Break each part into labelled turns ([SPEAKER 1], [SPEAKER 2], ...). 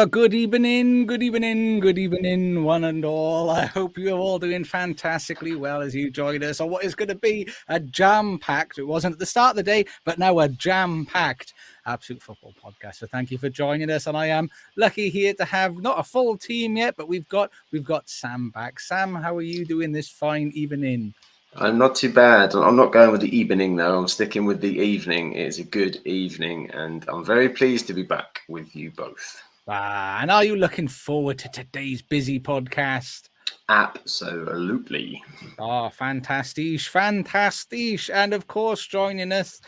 [SPEAKER 1] Good evening, one and all. I hope you're all doing fantastically well as you join us on what is going to be a jam-packed, it wasn't at the start of the day, but now a jam-packed Absolute Football podcast. So thank you for joining us, and I am lucky here to have not a full team yet, but we've got Sam back. Sam, how are you doing this fine evening?
[SPEAKER 2] I'm not too bad. I'm not going with the evening, though. I'm sticking with the evening. It's a good evening, and I'm very pleased to be back with you both.
[SPEAKER 1] And are you looking forward to today's busy podcast?
[SPEAKER 2] Absolutely.
[SPEAKER 1] Oh, fantastic. And of course, joining us,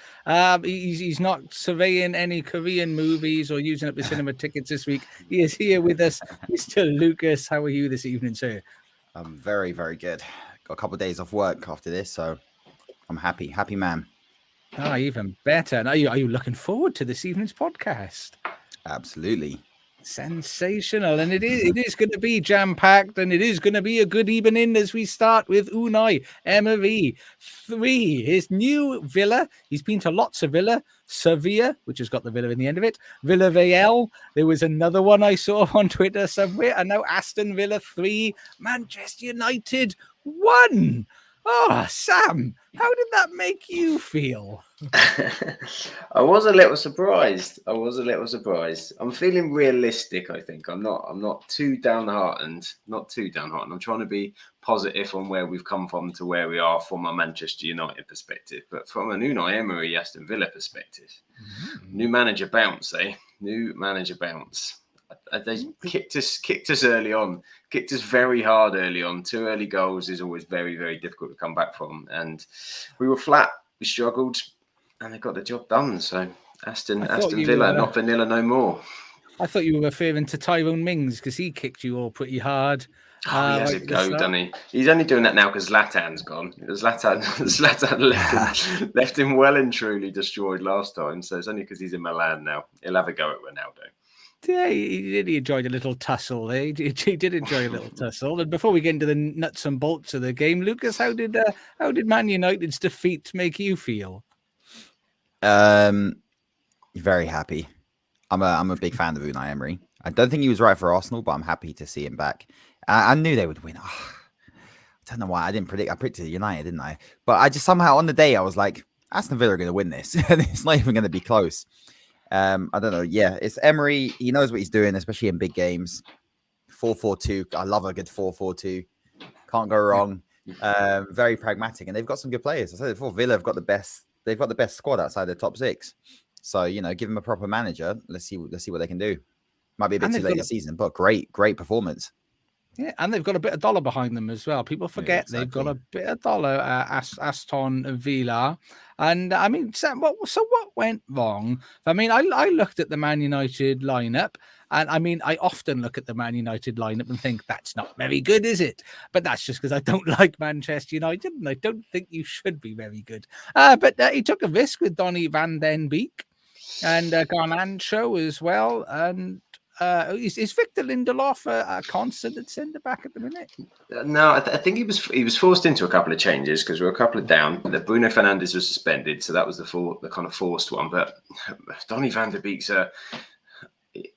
[SPEAKER 1] he's not surveying any Korean movies or using up the cinema tickets this week. He is here with us, Mr. Lucas. How are you this evening, sir?
[SPEAKER 3] I'm very, very good. Got a couple of days off work after this, so I'm happy. Happy man.
[SPEAKER 1] Ah, even better. And are you looking forward to this evening's podcast?
[SPEAKER 3] Absolutely.
[SPEAKER 1] Sensational. And it is going to be jam-packed, and it is going to be a good evening as we start with Unai Emery. 3, his new Villa. He's been to lots of Villa. Sevilla, which has got the Villa in the end of it. Villarreal. There was another one I saw on Twitter somewhere. And now Aston Villa 3. Manchester United 1. Oh, Sam, how did that make you feel?
[SPEAKER 2] I was a little surprised. I'm feeling realistic, I think. I'm not too downhearted. I'm trying to be positive on where we've come from to where we are from a Manchester United perspective. But from an Unai Emery Aston Villa perspective, new manager bounce, eh? New manager bounce. They kicked us early on, kicked us very hard early on. 2 early goals is always very, very difficult to come back from. And we were flat, we struggled, and they got the job done. So Aston Villa, not vanilla no more.
[SPEAKER 1] I thought you were referring to Tyrone Mings because he kicked you all pretty hard.
[SPEAKER 2] He has a go, doesn't he? He's only doing that now because Zlatan's gone. Zlatan left him well and truly destroyed last time. So it's only because he's in Milan now. He'll have a go at Ronaldo.
[SPEAKER 1] Yeah, he enjoyed a little tussle. He did enjoy a little tussle. And before we get into the nuts and bolts of the game, Lucas, how did Man United's defeat make you feel?
[SPEAKER 3] Very happy. I'm a big fan of Unai Emery. I don't think he was right for Arsenal, but I'm happy to see him back. I knew they would win. Oh, I don't know why I didn't predict. I predicted United, didn't I? But I just somehow on the day I was like, Aston Villa are going to win this, and it's not even going to be close. I don't know. Yeah, it's Emery. He knows what he's doing, especially in big games. 4-4-2. I love a good 4-4-2. Can't go wrong. Very pragmatic, and they've got some good players. I said before, Villa have got the best. They've got the best squad outside the top 6. So give them a proper manager. Let's see what they can do. Might be a bit too late this season, but great performance.
[SPEAKER 1] Yeah, and they've got a bit of dollar behind them as well. People forget they've got a bit of dollar at Aston Villa. And I mean, Sam, what went wrong? I mean, I looked at the Man United lineup, and I mean, I often look at the Man United lineup and think that's not very good, is it? But that's just because I don't like Manchester United, and I don't think you should be very good. But he took a risk with Donny van den Beek and Garnacho as well, and. Is Victor Lindelof a constant at centre back at the minute?
[SPEAKER 2] No, I think he was forced into a couple of changes because we were a couple of down. Bruno Fernandes was suspended, so that was the kind of forced one. But Donny van der Beek's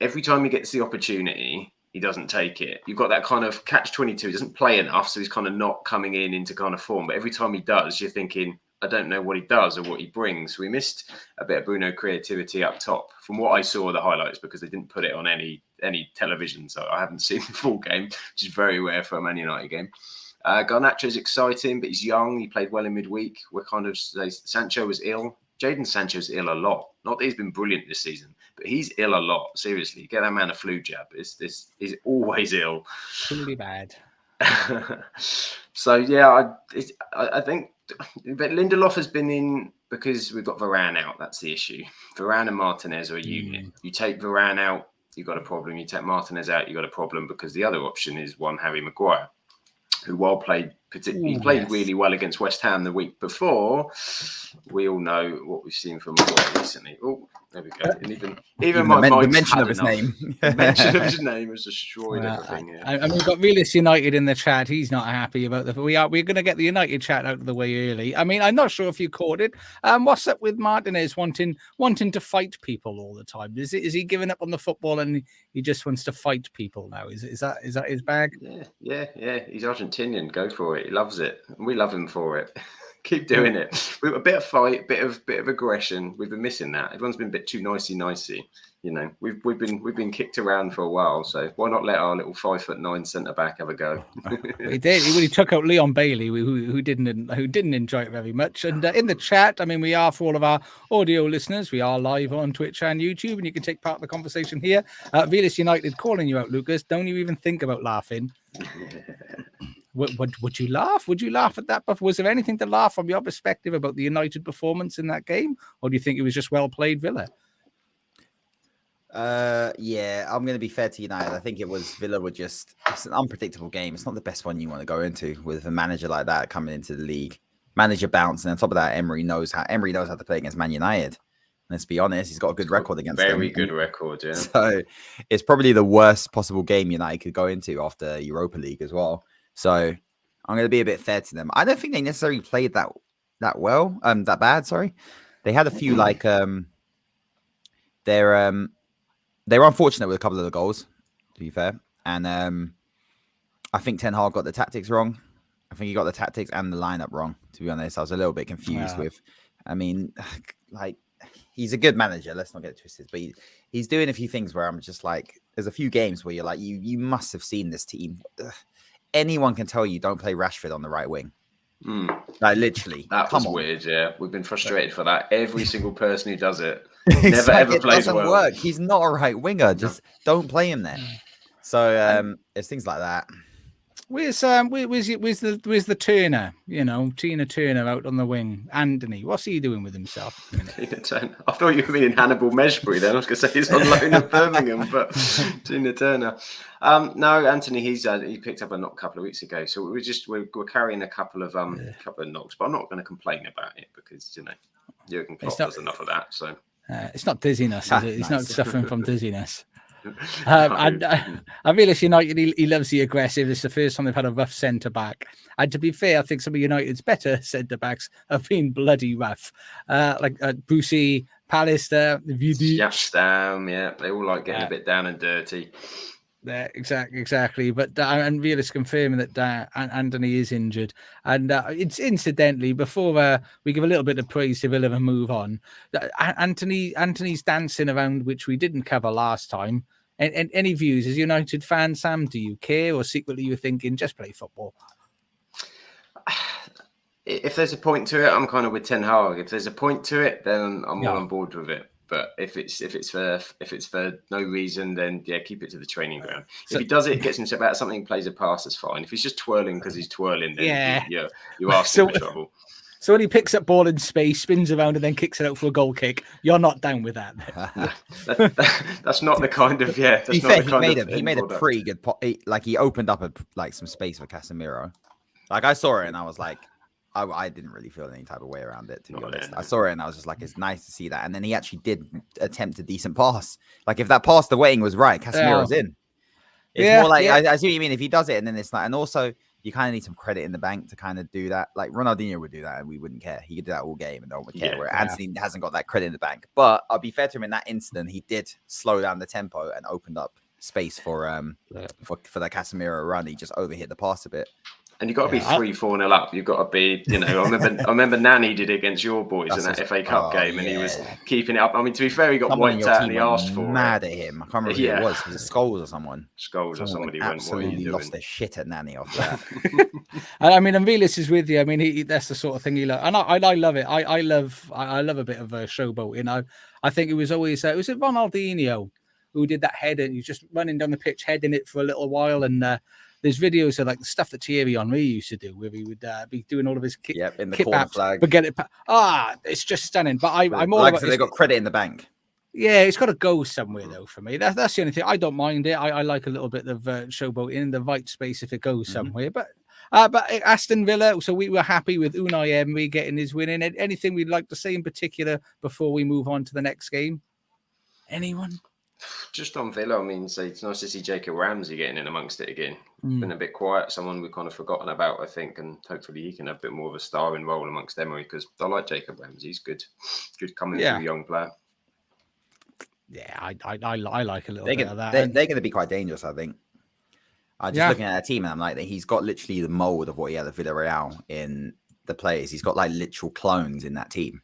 [SPEAKER 2] every time he gets the opportunity, he doesn't take it. You've got that kind of catch-22. He doesn't play enough, so he's kind of not coming into kind of form. But every time he does, you're thinking, I don't know what he does or what he brings. We missed a bit of Bruno creativity up top from what I saw the highlights because they didn't put it on any television. So I haven't seen the full game, which is very rare for a Man United game. Garnacho is exciting, but he's young. He played well in midweek. We're kind of Sancho was ill. Jadon Sancho's ill a lot. Not that he's been brilliant this season, but he's ill a lot. Seriously, get that man a flu jab. He's always ill.
[SPEAKER 1] Really bad.
[SPEAKER 2] So yeah, I think. But Lindelof has been in because we've got Varane out. That's the issue. Varane and Martinez are a unit. You take Varane out, you've got a problem. You take Martinez out, you've got a problem because the other option is one Harry Maguire, who while played He played really well against West Ham the week before. We all know what we've seen from him recently. Oh, there we go. And even my
[SPEAKER 3] the
[SPEAKER 2] mind's
[SPEAKER 3] mention
[SPEAKER 2] had
[SPEAKER 3] of his
[SPEAKER 2] enough.
[SPEAKER 3] name.
[SPEAKER 2] The mention of his name has destroyed everything. Yeah.
[SPEAKER 1] And we've got Velas United in the chat. He's not happy about we're going to get the United chat out of the way early. I mean, I'm not sure if you caught it. What's up with Martinez wanting to fight people all the time? Is he giving up on the football and he just wants to fight people now? Is that his bag?
[SPEAKER 2] Yeah. He's Argentinian. Go for it. He loves it. We love him for it. Keep doing it. We've a bit of fight, bit of aggression. We've been missing that. Everyone's been a bit too nicey. You know, we've been kicked around for a while. So why not let our little 5'9" centre back have a go?
[SPEAKER 1] He did. He really took out Leon Bailey, who didn't enjoy it very much. And in the chat, I mean, we are, for all of our audio listeners, we are live on Twitch and YouTube, and you can take part of the conversation here. Velas United calling you out, Lucas. Don't you even think about laughing. Would you laugh? Would you laugh at that? But was there anything to laugh from your perspective about the United performance in that game, or do you think it was just well played, Villa?
[SPEAKER 3] Yeah, I'm going to be fair to United. I think Villa were just, it's an unpredictable game. It's not the best one you want to go into with a manager like that coming into the league. Manager bounce, and on top of that, Emery knows how to play against Man United. Let's be honest, he's got a good record against them.
[SPEAKER 2] Very good record, yeah.
[SPEAKER 3] So it's probably the worst possible game United could go into after Europa League as well. So I'm going to be a bit fair to them. I don't think they necessarily played that bad. Sorry, they had a few they were unfortunate with a couple of the goals, to be fair. And I think Ten Hag got the tactics wrong. I think he got the tactics and the lineup wrong, to be honest. I was a little bit confused with, I mean, like, he's a good manager. Let's not get twisted. But he's doing a few things where I'm just like, there's a few games where you're like, you must have seen this team. Anyone can tell you don't play Rashford on the right wing. Like, literally.
[SPEAKER 2] That was weird, yeah. We've been frustrated for that. Every single person who does it never ever plays well. It doesn't work.
[SPEAKER 3] He's not a right winger. Just don't play him there. So it's things like that.
[SPEAKER 1] Where's the Turner? You know, Tina Turner out on the wing. Anthony, what's he doing with himself?
[SPEAKER 2] Tina Turner. I thought you were meaning Hannibal Meshbury then. I was going to say he's on loan at Birmingham, but Tina Turner. No, Anthony, he picked up a knock a couple of weeks ago. So we're carrying a couple of knocks, but I'm not going to complain about it because, you know, Jurgen Klopp does enough of that. So
[SPEAKER 1] it's not dizziness, is it? He's not suffering from dizziness. And Velas United, he loves the aggressive. It's the first time they've had a rough centre back. And to be fair, I think some of United's better centre backs have been bloody rough. Like Brucey, Pallister,
[SPEAKER 2] Vidic. Yeah, they all like getting a bit down and dirty.
[SPEAKER 1] Yeah, exactly. But and Velas confirming that Anthony is injured, and it's incidentally before we give a little bit of praise to Villa and move on. Anthony's dancing around, which we didn't cover last time. And any views as United fan, Sam? Do you care, or secretly you're thinking just play football?
[SPEAKER 2] If there's a point to it, I'm kind of with Ten Hag. If there's a point to it, then I'm all on board with it. But if it's for no reason, then yeah, keep it to the training ground. If he does it, gets himself out of something, plays a pass, that's fine. If he's just twirling because he's twirling, then you ask him for trouble.
[SPEAKER 1] So when he picks up ball in space, spins around, and then kicks it out for a goal kick, you're not down with that.
[SPEAKER 2] That's not the kind of
[SPEAKER 3] He made a pretty good he opened up some space for Casemiro. Like I saw it and I was like, I didn't really feel any type of way around it, to be honest. I saw it and I was just like, it's nice to see that. And then he actually did attempt a decent pass. Like if that pass, the weighting was right, Casemiro's in. It's more like, I see what you mean. If he does it and then it's like, and also you kind of need some credit in the bank to kind of do that. Like Ronaldinho would do that and we wouldn't care. He could do that all game and no one would care. Where Anthony hasn't got that credit in the bank. But I'll be fair to him, in that incident, he did slow down the tempo and opened up space for that Casemiro run. He just overhit the pass a bit.
[SPEAKER 2] And you've got to be 3-4-0 up. You've got to be, I remember Nani did it against your boys in that FA Cup game, and he was keeping it up. I mean, to be fair, he got wiped out and he asked for
[SPEAKER 3] mad at him. I can't remember who it was. Was it Scholes or someone?
[SPEAKER 2] Scholes or somebody went,
[SPEAKER 3] absolutely lost their shit at Nani after that.
[SPEAKER 1] I mean, and Velas is with you. I mean, that's the sort of thing he loves. And I love it. I love a bit of a showboat. I think it was always, was it Ronaldinho who did that head and he was just running down the pitch, heading it for a little while. And, there's videos of like the stuff that Thierry Henry used to do, where he would be doing all of his
[SPEAKER 3] in the corner flag.
[SPEAKER 1] But it's just stunning. But I'm all about.
[SPEAKER 3] They got credit in the bank.
[SPEAKER 1] Yeah, it's got to go somewhere though. For me, that's the only thing. I don't mind it. I like a little bit of showboating in the right space if it goes somewhere. But But Aston Villa, so we were happy with Unai Emery getting his win in. Anything we'd like to say in particular before we move on to the next game? Anyone?
[SPEAKER 2] Just on Villa, I mean, it's nice to see Jacob Ramsey getting in amongst it again. Been a bit quiet, someone we've kind of forgotten about, I think, and hopefully he can have a bit more of a starring role amongst Emery, because I like Jacob Ramsey. He's good coming through, young player.
[SPEAKER 1] Yeah, I like a little bit of that.
[SPEAKER 3] They're going to be quite dangerous, I think. Just looking at a team, and I'm like, he's got literally the mold of what he had at Villarreal in the players. He's got like literal clones in that team.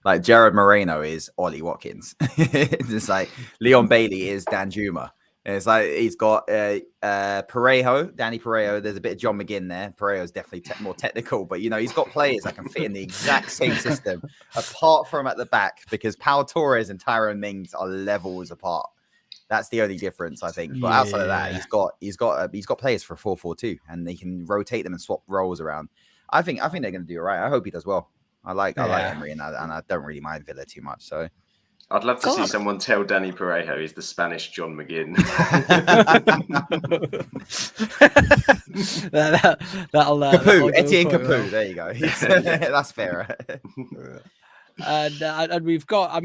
[SPEAKER 3] Like Gerard Moreno is Ollie Watkins. It's like Leon Bailey is Dan Juma. And it's like he's got Danny Parejo. There's a bit of John McGinn there. Parejo's definitely more technical, but he's got players that can fit in the exact same system, apart from at the back, because Pau Torres and Tyrone Mings are levels apart. That's the only difference, I think. But outside of that, he's got players for a 4-4-2, and they can rotate them and swap roles around. I think they're going to do all right. I hope he does well. I like Emery, and I don't really mind Villa too much. So
[SPEAKER 2] I'd love to see someone tell Danny Parejo he's the Spanish John McGinn.
[SPEAKER 1] That'll
[SPEAKER 3] Etienne Capoue. There you go. That's fair.
[SPEAKER 1] And we've got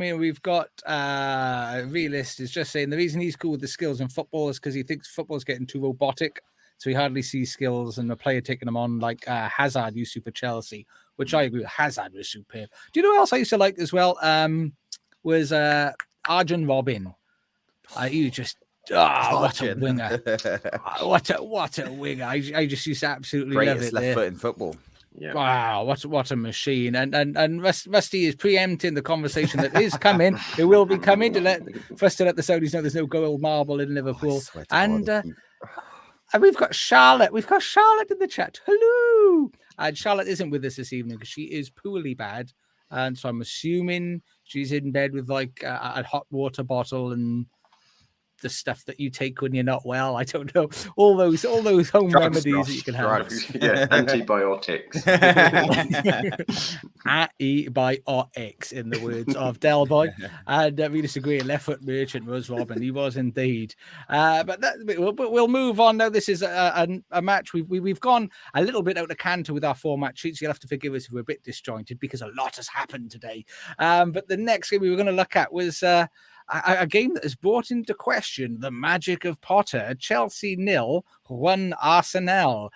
[SPEAKER 1] Realist is just saying the reason he's cool with the skills in football is because he thinks football's getting too robotic, so he hardly sees skills and a player taking them on like Hazard used to for Chelsea, which I agree with. Hazard was superb. Do you know who else I used to like as well? Was Arjen Robben. You just what a winger! what a winger! I just used to absolutely love it.
[SPEAKER 3] Left foot in football.
[SPEAKER 2] Yeah.
[SPEAKER 1] Wow, what a machine! And Rusty is preempting the conversation that is coming. It will be coming to let the Saudis know there's no gold marble in Liverpool. And we've got Charlotte. We've got Charlotte in the chat. Hello. And Charlotte isn't with us this evening because she is poorly bad, and so I'm assuming she's in bed with like a hot water bottle and the stuff that you take when you're not well. I don't know. All those home remedies that you can have.
[SPEAKER 2] Yeah, antibiotics.
[SPEAKER 1] Antibiotics, in the words of Del Boy. And we disagree. Left foot merchant was Robin. He was indeed. But we'll move on now. This is a match. We've gone a little bit out of canter with our format sheets. You'll have to forgive us if we're a bit disjointed because a lot has happened today. But the next game we were going to look at was a game that has brought into question the magic of Potter. Chelsea 0, 1 Arsenal.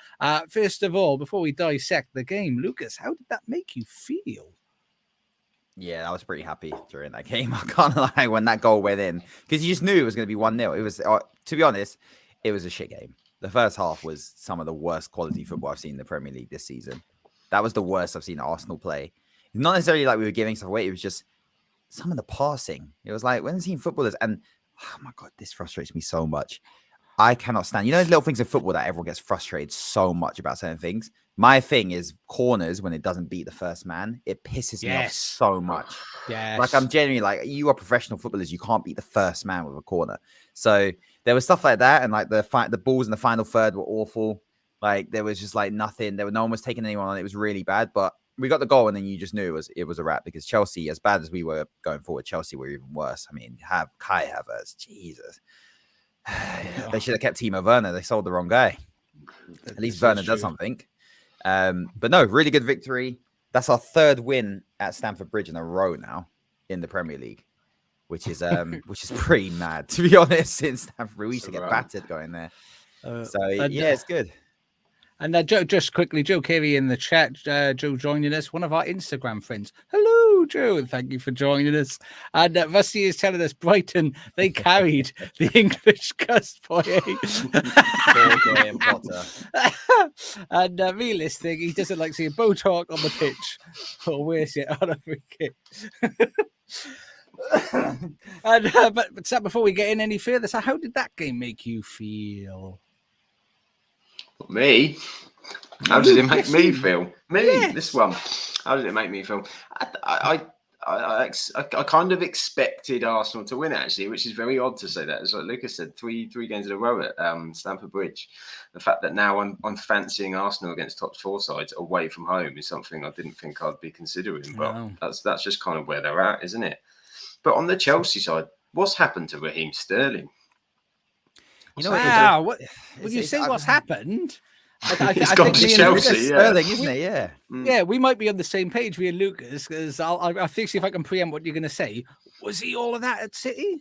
[SPEAKER 1] First of all, before we dissect the game, Lucas, how did that make you feel?
[SPEAKER 3] Yeah, I was pretty happy during that game. I can't lie when that goal went in, because you just knew it was going to be 1-0. It was, to be honest, it was a shit game. The first half was some of the worst quality football I've seen in the Premier League this season. That was the worst I've seen Arsenal play. Not necessarily like we were giving stuff away. It was just some of the passing. It was like when I've seen footballers, and oh my God, this frustrates me so much. I cannot stand, those little things in football that everyone gets frustrated so much about certain things. My thing is corners when it doesn't beat the first man. It pisses me off so much.
[SPEAKER 1] Yes.
[SPEAKER 3] Like I'm genuinely like, you are professional footballers. You can't beat the first man with a corner. So there was stuff like that. And like the balls in the final third were awful. Like there was just like nothing. No one was taking anyone on. It was really bad, but we got the goal, and then you just knew it was a wrap, because Chelsea, as bad as we were going forward, Chelsea were even worse. I mean, have Kai Havertz, Jesus. They should have kept Timo Werner. They sold the wrong guy. At least Werner does something. But no, really good victory. That's our third win at Stamford Bridge in a row now in the Premier League, which is pretty mad, to be honest. Since Stamford Bridge, we used to get battered going there. It's good.
[SPEAKER 1] And just quickly, Joe Carey in the chat. Joe joining us, one of our Instagram friends. Hello, Joe, and thank you for joining us. And Rusty is telling us Brighton, they carried the English cusp boy. And realistic, he doesn't like seeing Botalk on the pitch, or worse yet, on a free kick. But Sam, before we get in any further, so how did that game make you feel?
[SPEAKER 2] Me? How did it make me feel? This one. How did it make me feel? I kind of expected Arsenal to win, actually, which is very odd to say that. As like Lucas said, three games in a row at Stamford Bridge. The fact that now I'm fancying Arsenal against top four sides away from home is something I didn't think I'd be considering. But that's just kind of where they're at, isn't it? But on the Chelsea side, what's happened to Raheem Sterling?
[SPEAKER 1] Wow! When you say what's happened, I
[SPEAKER 2] He's
[SPEAKER 1] I
[SPEAKER 2] gone
[SPEAKER 1] think
[SPEAKER 2] to
[SPEAKER 1] me and
[SPEAKER 2] Chelsea,
[SPEAKER 1] Lucas,
[SPEAKER 2] yeah.
[SPEAKER 3] Sterling, isn't it? Yeah.
[SPEAKER 1] yeah, we might be on the same page, me and Lucas, because I think see if I can preempt what you're going to say. Was he all of that at City?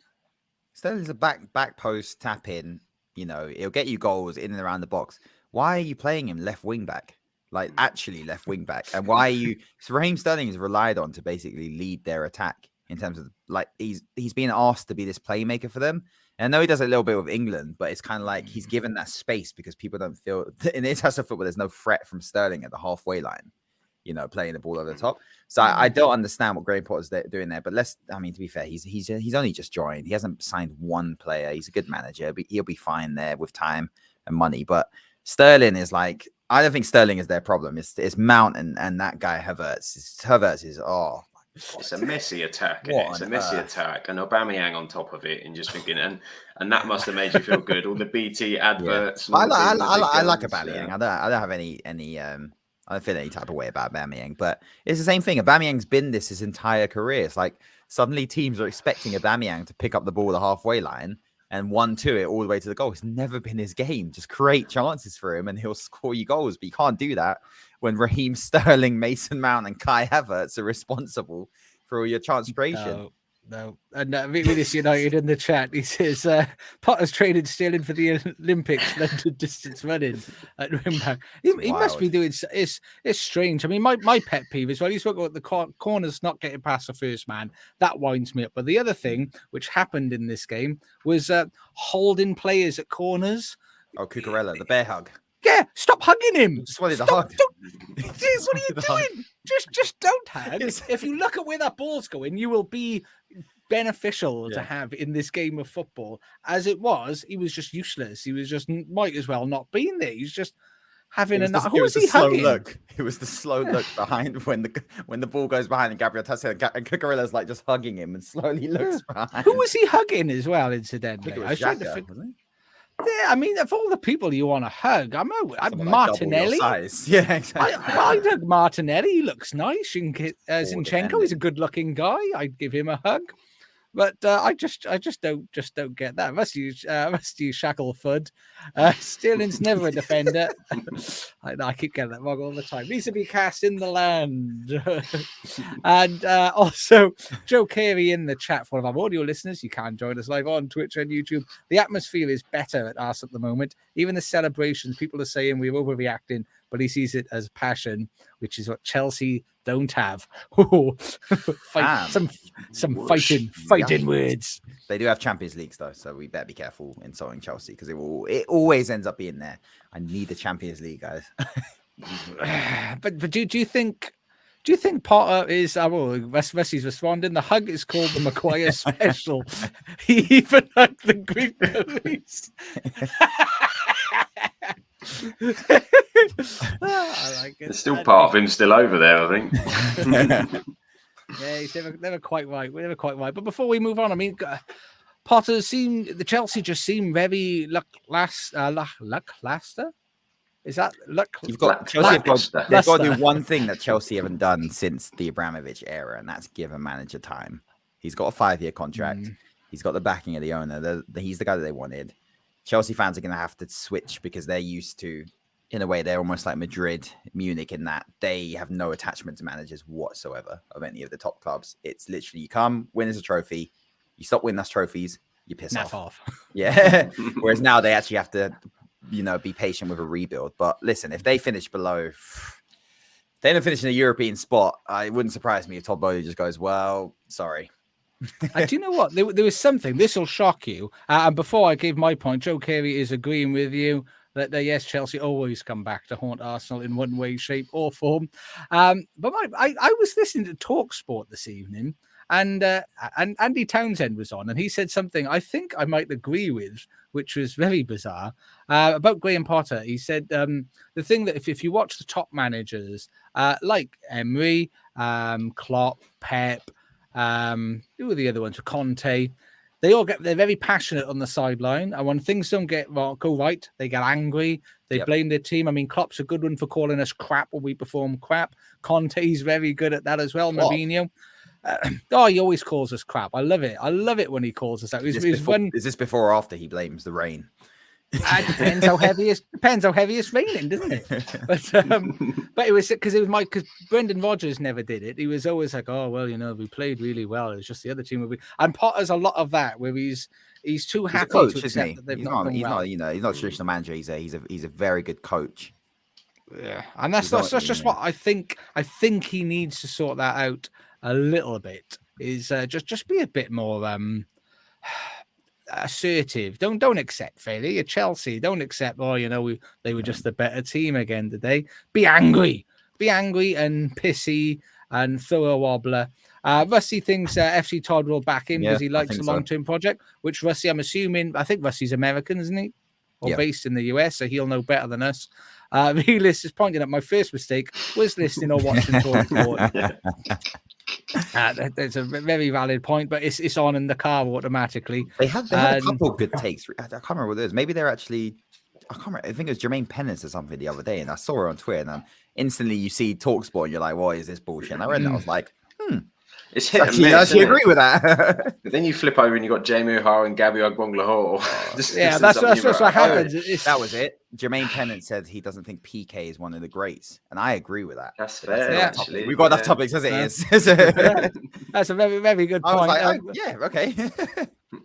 [SPEAKER 3] Sterling's a back post tap in. You know, it'll get you goals in and around the box. Why are you playing him left wing back? Like actually left wing back, and why are you? So Raheem Sterling is relied on to basically lead their attack in terms of like he's being asked to be this playmaker for them. And I know he does a little bit with England, but it's kind of like he's given that space because people don't feel in international football there's no threat from Sterling at the halfway line. You know, playing the ball over the top. So I don't understand what Graham Potter's doing there. But to be fair, he's only just joined. He hasn't signed one player. He's a good manager, but he'll be fine there with time and money. But Sterling is like, I don't think Sterling is their problem. It's Mount and that guy Havertz. Havertz is
[SPEAKER 2] it's a messy attack. It's a messy attack, and Aubameyang on top of it, and just thinking, and that must have made you feel good. All the BT adverts.
[SPEAKER 3] Yeah. I like Aubameyang. Yeah. I don't have any. I don't feel any type of way about Aubameyang, but it's the same thing. Aubameyang's been this his entire career. It's like suddenly teams are expecting Aubameyang to pick up the ball at the halfway line and 1-2 it all the way to the goal. It's never been his game. Just create chances for him and he'll score you goals. But you can't do that when Raheem Sterling, Mason Mount, and Kai Havertz are responsible for all your chance creation.
[SPEAKER 1] No. And Venus United in the chat, he says Potter's traded Sterling for the Olympics, London distance running at wingback. He must be doing. It's strange. I mean, my pet peeve is well, you spoke about the corners not getting past the first man. That winds me up. But the other thing which happened in this game was holding players at corners.
[SPEAKER 3] Oh, Cucurella, the bear hug.
[SPEAKER 1] Yeah, stop hugging him.
[SPEAKER 3] Just wanted to hug.
[SPEAKER 1] Jeez, what are you doing? Just don't hug. If you look at where that ball's going, you will be beneficial to have in this game of football. As it was, he was just useless. He was just might as well not been there. He's just having who was he hugging?
[SPEAKER 3] Look. It was the slow look behind when the ball goes behind and Gabriel touches it, and Cucurella's like just hugging him and slowly looks behind.
[SPEAKER 1] Who was he hugging as well, incidentally?
[SPEAKER 3] I was trying to figure.
[SPEAKER 1] Yeah, I mean, of all the people you want to hug, I'm Martinelli.
[SPEAKER 3] Yeah, exactly.
[SPEAKER 1] I hug Martinelli. He looks nice. Zinchenko, he's a good-looking guy. I'd give him a hug. But I just don't get that. Rusty Shackleford. Sterling's never a defender. I keep getting that wrong all the time. Needs to be cast in the land. And also, Joe Carey in the chat for one of our audio listeners. You can join us live on Twitch and YouTube. The atmosphere is better at us at the moment. Even the celebrations, people are saying we're overreacting, but he sees it as passion, which is what Chelsea don't have. Some fighting words.
[SPEAKER 3] They do have Champions Leagues though, so we better be careful insulting Chelsea because it always ends up being there. I need the Champions League, guys.
[SPEAKER 1] but do you think Potter is? Messi's responding. The hug is called the Maguire Special. He even hugged the Greek police. I like it.
[SPEAKER 2] There's still part of him still over there, I think.
[SPEAKER 1] Yeah, he's never quite right. We're never quite right. But before we move on, I mean, the Chelsea just seem very lackluster. Is that luck?
[SPEAKER 3] You've got Chelsea. They've got to do one thing that Chelsea haven't done since the Abramovich era, and that's give a manager time. He's got a 5-year contract. He's got the backing of the owner. He's the guy that they wanted. Chelsea fans are going to have to switch because they're used to, in a way, they're almost like Madrid, Munich, in that they have no attachment to managers whatsoever of any of the top clubs. It's literally you come, win as a trophy, you stop winning those trophies, you piss off. Yeah. Whereas now they actually have to, be patient with a rebuild. But listen, if they finish below, they don't finish in a European spot, it wouldn't surprise me if Todd Bowley just goes, well, sorry.
[SPEAKER 1] Do you know what? There was something. This will shock you. And before I gave my point, Joe Carey is agreeing with you that yes, Chelsea always come back to haunt Arsenal in one way, shape, or form. But I was listening to TalkSport this evening, and Andy Townsend was on, and he said something I think I might agree with, which was very bizarre about Graham Potter. He said the thing that if you watch the top managers like Emery, Klopp, Pep. Who are the other ones? Conte. They're very passionate on the sideline, and when things don't go right, they get angry. They blame their team. I mean, Klopp's a good one for calling us crap when we perform crap. Conte's very good at that as well. Mourinho. He always calls us crap. I love it. I love it when he calls us out.
[SPEAKER 3] Is this before or after he blames the rain?
[SPEAKER 1] Depends how heavy it's raining, doesn't it? But it was because Brendan Rodgers never did it. He was always like, oh well, we played really well. It's just the other team. And Potter's a lot of that where he's too happy
[SPEAKER 3] coach,
[SPEAKER 1] to accept that they've not done well.
[SPEAKER 3] He's not a traditional manager. He's a very good coach.
[SPEAKER 1] Yeah, and that's just what I think. I think he needs to sort that out a little bit. Is just be a bit more assertive. Don't accept failure. You're Chelsea. Don't accept. They were just the better team again today. Be angry and pissy and throw a wobbler. Rusty thinks FC Todd will back him because he likes the long-term project. Which Rusty, I'm assuming. I think Rusty's American, isn't he? Or based in the US, so he'll know better than us. Realist is pointing out my first mistake was listening or watching Talk Sport. That's a very valid point, but it's on in the car automatically.
[SPEAKER 3] They had a couple good takes. I can't remember what it is. Maybe they're actually. I can't remember. I think it was Jermaine Pennant or something the other day, and I saw her on Twitter, and then instantly you see TalkSport, and you're like, "What is this bullshit?" And I read that, I was like,
[SPEAKER 2] It's hit and miss.
[SPEAKER 3] I actually agree with that.
[SPEAKER 2] But then you flip over and you got Jamie O'Hara and Gabby Agbonglahor.
[SPEAKER 1] That's what happens.
[SPEAKER 3] That was it. Jermaine Pennant said he doesn't think PK is one of the greats, and I agree with that.
[SPEAKER 2] That's fair.
[SPEAKER 3] Actually, we've got enough topics as it is.
[SPEAKER 1] That's a very, very good point.
[SPEAKER 3] I was like, okay.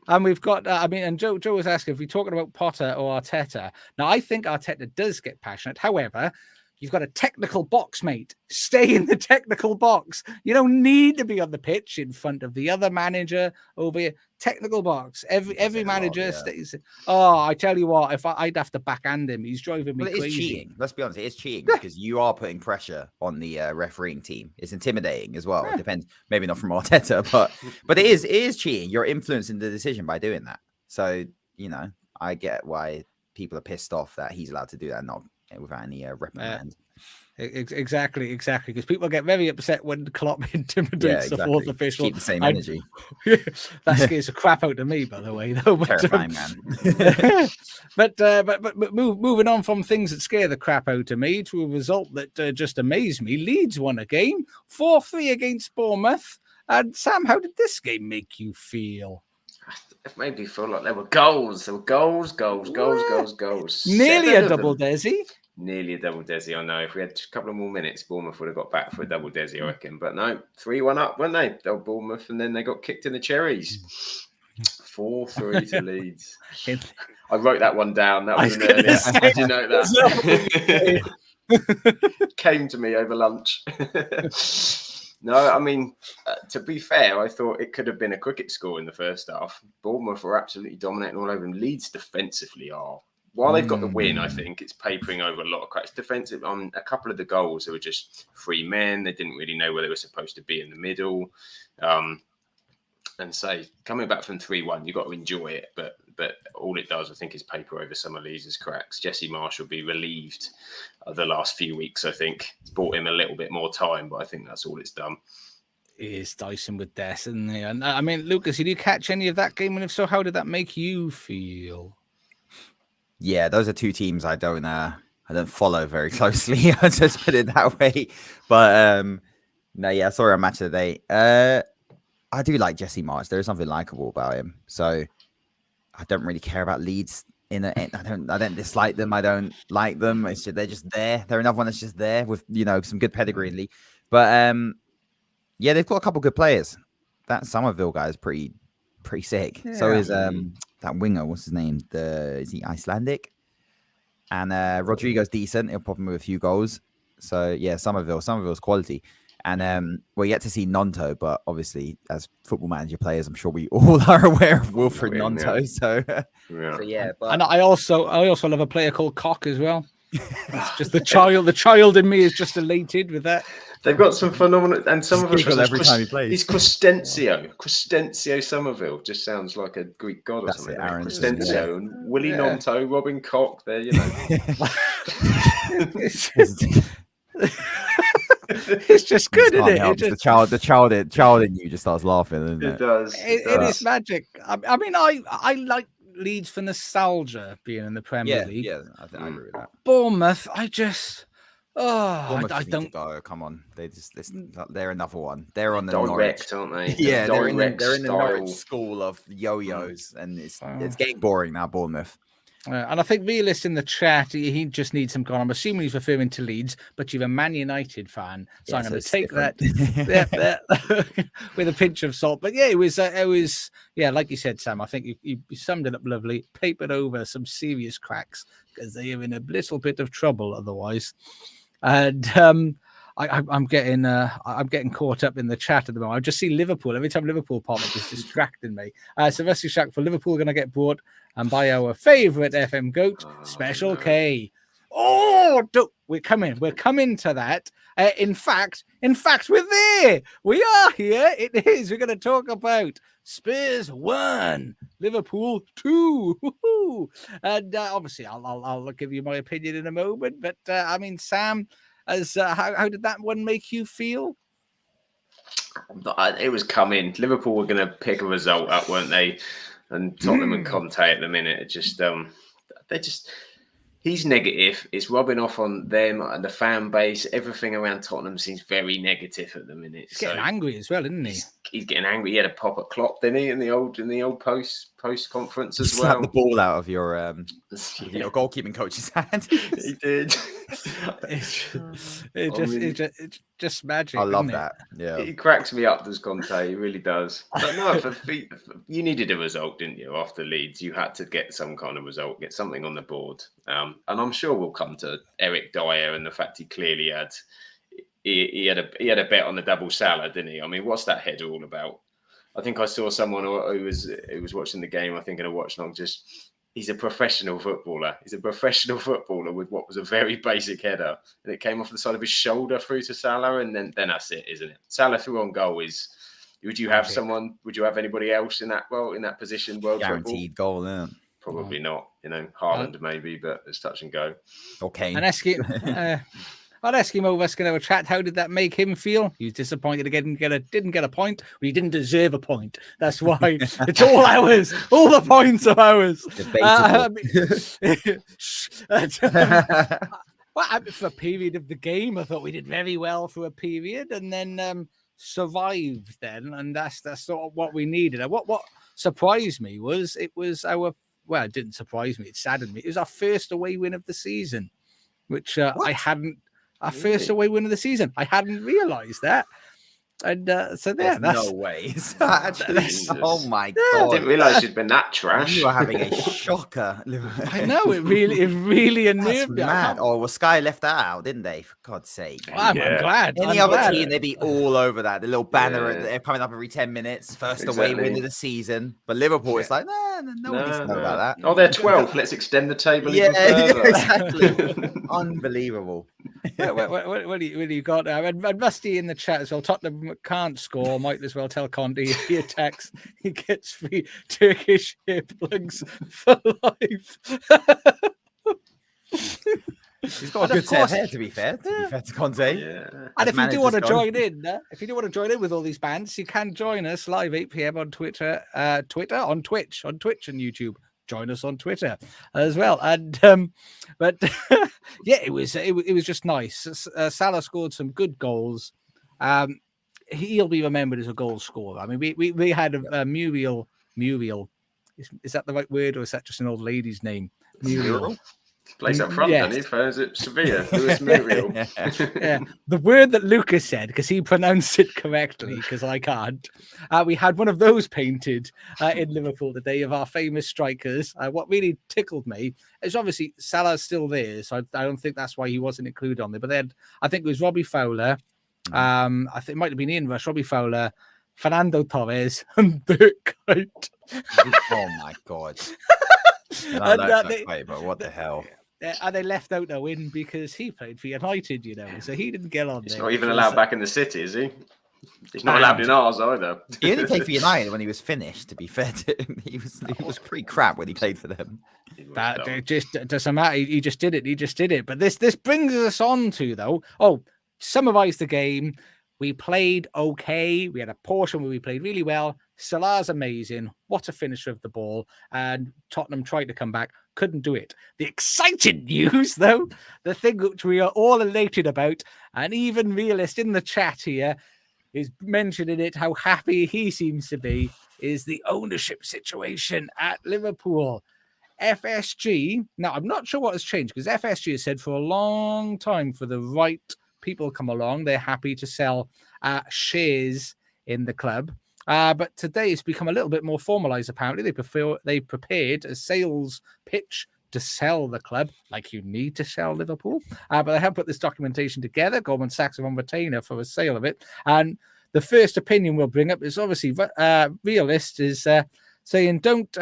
[SPEAKER 1] And we've got, and Joe was asking if we're talking about Potter or Arteta. Now, I think Arteta does get passionate. However, you've got a technical box, mate. Stay in the technical box. You don't need to be on the pitch in front of the other manager over here. Technical box. Every manager stays. Oh, I tell you what, if I'd have to backhand him, he's driving me crazy.
[SPEAKER 3] It is cheating. Let's be honest, it is cheating because you are putting pressure on the refereeing team. It's intimidating as well. It depends, maybe not from Arteta, but it is cheating. You're influencing the decision by doing that. So I get why people are pissed off that he's allowed to do that, not without any reprimand.
[SPEAKER 1] Exactly. Because people get very upset when Klopp intimidates the fourth official.
[SPEAKER 3] Keep the same energy.
[SPEAKER 1] That scares the crap out of me, by the way. Though.
[SPEAKER 3] Terrifying, man.
[SPEAKER 1] but moving on from things that scare the crap out of me to a result that just amazed me. Leeds won a game, 4-3 against Bournemouth. And Sam, how did this game make you feel?
[SPEAKER 2] It made me feel like there were goals. There were goals.
[SPEAKER 1] Nearly a double desi.
[SPEAKER 2] Nearly a double desi, I know. If we had a couple of more minutes, Bournemouth would have got back for a double desi, I reckon. But no, 3-1 up, weren't they? They were Bournemouth, and then they got kicked in the cherries. 4-3 to Leeds. I wrote that one down. That was an earlier. Did you know that? Came to me over lunch. No, I mean, to be fair, I thought it could have been a cricket score in the first half. Bournemouth were absolutely dominating all over them. Leeds defensively are. While they've got the win, I think it's papering over a lot of cracks. Defensive on a couple of the goals, they were just free men. They didn't really know where they were supposed to be in the middle. And so coming back from 3-1, you've got to enjoy it. But all it does, I think, is paper over some of Leeds' cracks. Jesse Marsh will be relieved of the last few weeks, I think. It's bought him a little bit more time, but I think that's all it's done.
[SPEAKER 1] He is dicing with death, isn't he? And I mean, Lucas, did you catch any of that game? And if so, how did that make you feel?
[SPEAKER 3] Yeah, those are two teams I don't follow very closely. I'll just put it that way. But I saw a match of the day. I do like Jesse Marsh. There is something likable about him. So I don't really care about Leeds. I don't dislike them. I don't like them. It's just, they're just there. They're another one that's just there with some good pedigree in league. But they've got a couple good players. That Somerville guy is pretty sick. Yeah. So is that winger, what's his name? Is he Icelandic? And Rodrigo's decent. He'll pop him with a few goals. So yeah, Somerville's quality. And we're yet to see Nonto, but obviously as football manager players, I'm sure we all are aware of Wilfred Nonto. Yeah. So yeah. But...
[SPEAKER 1] And I also love a player called Cock as well. It's just the child in me is just elated with that.
[SPEAKER 2] They've got some phenomenal, and some of us
[SPEAKER 3] every time he plays.
[SPEAKER 2] He's Crescencio Somerville. Just sounds like a Greek god or
[SPEAKER 3] That's
[SPEAKER 2] something.
[SPEAKER 3] Crescencio
[SPEAKER 2] and Willie Nonto, Robin Koch. There,
[SPEAKER 1] It's just good, isn't it?
[SPEAKER 3] The child in you just starts laughing, isn't it?
[SPEAKER 2] It does.
[SPEAKER 1] It is magic. I mean, I like Leeds for nostalgia being in the Premier League.
[SPEAKER 3] Yeah, I agree with that.
[SPEAKER 1] Bournemouth, I don't
[SPEAKER 3] go. Come on, they're another one. They're on the
[SPEAKER 2] direct,
[SPEAKER 3] Norwich,
[SPEAKER 2] aren't they?
[SPEAKER 3] Yeah, they're in the Norwich school of yo-yos, and it's getting boring now. Bournemouth.
[SPEAKER 1] And I think Realist in the chat, he just needs some gone. I'm assuming he's referring to Leeds, but you're a Man United fan, so I'm going to take that with a pinch of salt. But yeah, it was like you said, Sam. I think you summed it up lovely. Papered over some serious cracks because they are in a little bit of trouble otherwise. And I'm getting caught up in the chat at the moment. I just see Liverpool every time Liverpool pop up is distracting me. So Rusty Shack for Liverpool going to get brought and by our favourite FM goat, Special K. Oh, we're coming to that. In fact, we're there. We are here. It is. We're going to talk about Spurs 1, Liverpool 2. Woo-hoo. And obviously, I'll give you my opinion in a moment. But I mean, Sam, as how did that one make you feel?
[SPEAKER 2] It was coming. Liverpool were going to pick a result up, weren't they? And Tottenham and Conte at the minute, it just he's negative. It's rubbing off on them and the fan base. Everything around Tottenham seems very negative at the minute.
[SPEAKER 1] He's getting angry as well, isn't he?
[SPEAKER 2] He's getting angry. He had a pop at Klopp, didn't he, in the old post conference as well.
[SPEAKER 3] Slapped the ball out of your goalkeeping coach's hand.
[SPEAKER 2] He did.
[SPEAKER 1] It's just magic.
[SPEAKER 3] I love that. Yeah,
[SPEAKER 2] he cracks me up, does Conte. He really does. But no, you needed a result, didn't you? After Leeds, you had to get some kind of result, get something on the board. And I'm sure we'll come to Eric Dyer and the fact he clearly had. He had a bet on the double Salah, didn't he? I mean, what's that header all about? I think I saw someone who was watching the game. I think in a watch long, he's a professional footballer. He's a professional footballer with what was a very basic header, and it came off the side of his shoulder through to Salah, and then that's it, isn't it? Salah through on goal is. Would you have someone? Would you have anybody else in that position?
[SPEAKER 3] Guaranteed goal, yeah.
[SPEAKER 2] Probably not. Haaland maybe, but it's touch and go.
[SPEAKER 3] Okay.
[SPEAKER 1] And ask him. I'd ask him over. Going to have a chat. How did that make him feel? He was disappointed again. Didn't get a point. But he didn't deserve a point. That's why it's all ours. All the points are ours. For a period of the game, I thought we did very well for a period, and then survived. And that's sort of what we needed. And what surprised me was it didn't surprise me. It saddened me. It was our first away win of the season, which I hadn't. Our first away win of the season. I hadn't realised that. And so there,
[SPEAKER 3] no way. Oh my God.
[SPEAKER 2] I didn't realise you'd been that trash.
[SPEAKER 3] You are having a shocker.
[SPEAKER 1] I know, it really unnerved me.
[SPEAKER 3] Mad. Oh, well, Sky left that out, didn't they? For God's sake.
[SPEAKER 1] I'm glad.
[SPEAKER 3] Any other team, they'd be all over that. The little banner, they're coming up every 10 minutes. First away win of the season. But Liverpool, it's like, no one needs to know about that.
[SPEAKER 2] Oh, they're 12th. Let's extend the table.
[SPEAKER 3] Exactly. Unbelievable.
[SPEAKER 1] What do you got? And Rusty in the chat as well. Tottenham can't score. Might as well tell Conte if he attacks, he gets free Turkish earplugs for life.
[SPEAKER 3] He's got a good set of hair, to be fair to Conte.
[SPEAKER 1] Yeah. And if you do want to join in, with all these bands, you can join us live 8 p.m. on Twitter, on Twitch and YouTube. Join us on Twitter as well. And but yeah, it was just nice. Salah scored some good goals. He'll be remembered as a goal scorer. I mean, we had a Muriel. Is that the right word, or is that just an old lady's name? Muriel.
[SPEAKER 2] Plays up front, doesn't he? For is it Sevilla? Lewis Muriel.
[SPEAKER 1] Yeah. The word that Lucas said, because he pronounced it correctly, because I can't. We had one of those painted in Liverpool today of our famous strikers. What really tickled me is obviously Salah's still there, so I don't think that's why he wasn't included on there. But then I think it was Robbie Fowler. I think it might have been Ian Rush, Robbie Fowler, Fernando Torres, and Dirk Kuyt.
[SPEAKER 3] Oh my God. But what the hell?
[SPEAKER 1] And they left out Owen because he played for United, so he didn't get on.
[SPEAKER 2] He's not even allowed back in the city, is he? He's not allowed in ours either.
[SPEAKER 3] He only played for United when he was finished. To be fair to him, he was pretty crap when he played for them.
[SPEAKER 1] That it just doesn't matter. He just did it. But this brings us on to summarize the game. We played okay. We had a portion where we played really well. Salah's amazing. What a finisher of the ball. And Tottenham tried to come back. Couldn't do it. The exciting news, though, the thing which we are all elated about, and even Realist in the chat here is mentioning it, how happy he seems to be, is the ownership situation at Liverpool. FSG. Now, I'm not sure what has changed because FSG has said for a long time for the right people come along, they're happy to sell shares in the club. But today it's become a little bit more formalized. Apparently, they prepared a sales pitch to sell the club, like you need to sell Liverpool. But they have put this documentation together. Goldman Sachs are on retainer for a sale of it. And the first opinion we'll bring up is obviously Realist is saying, don't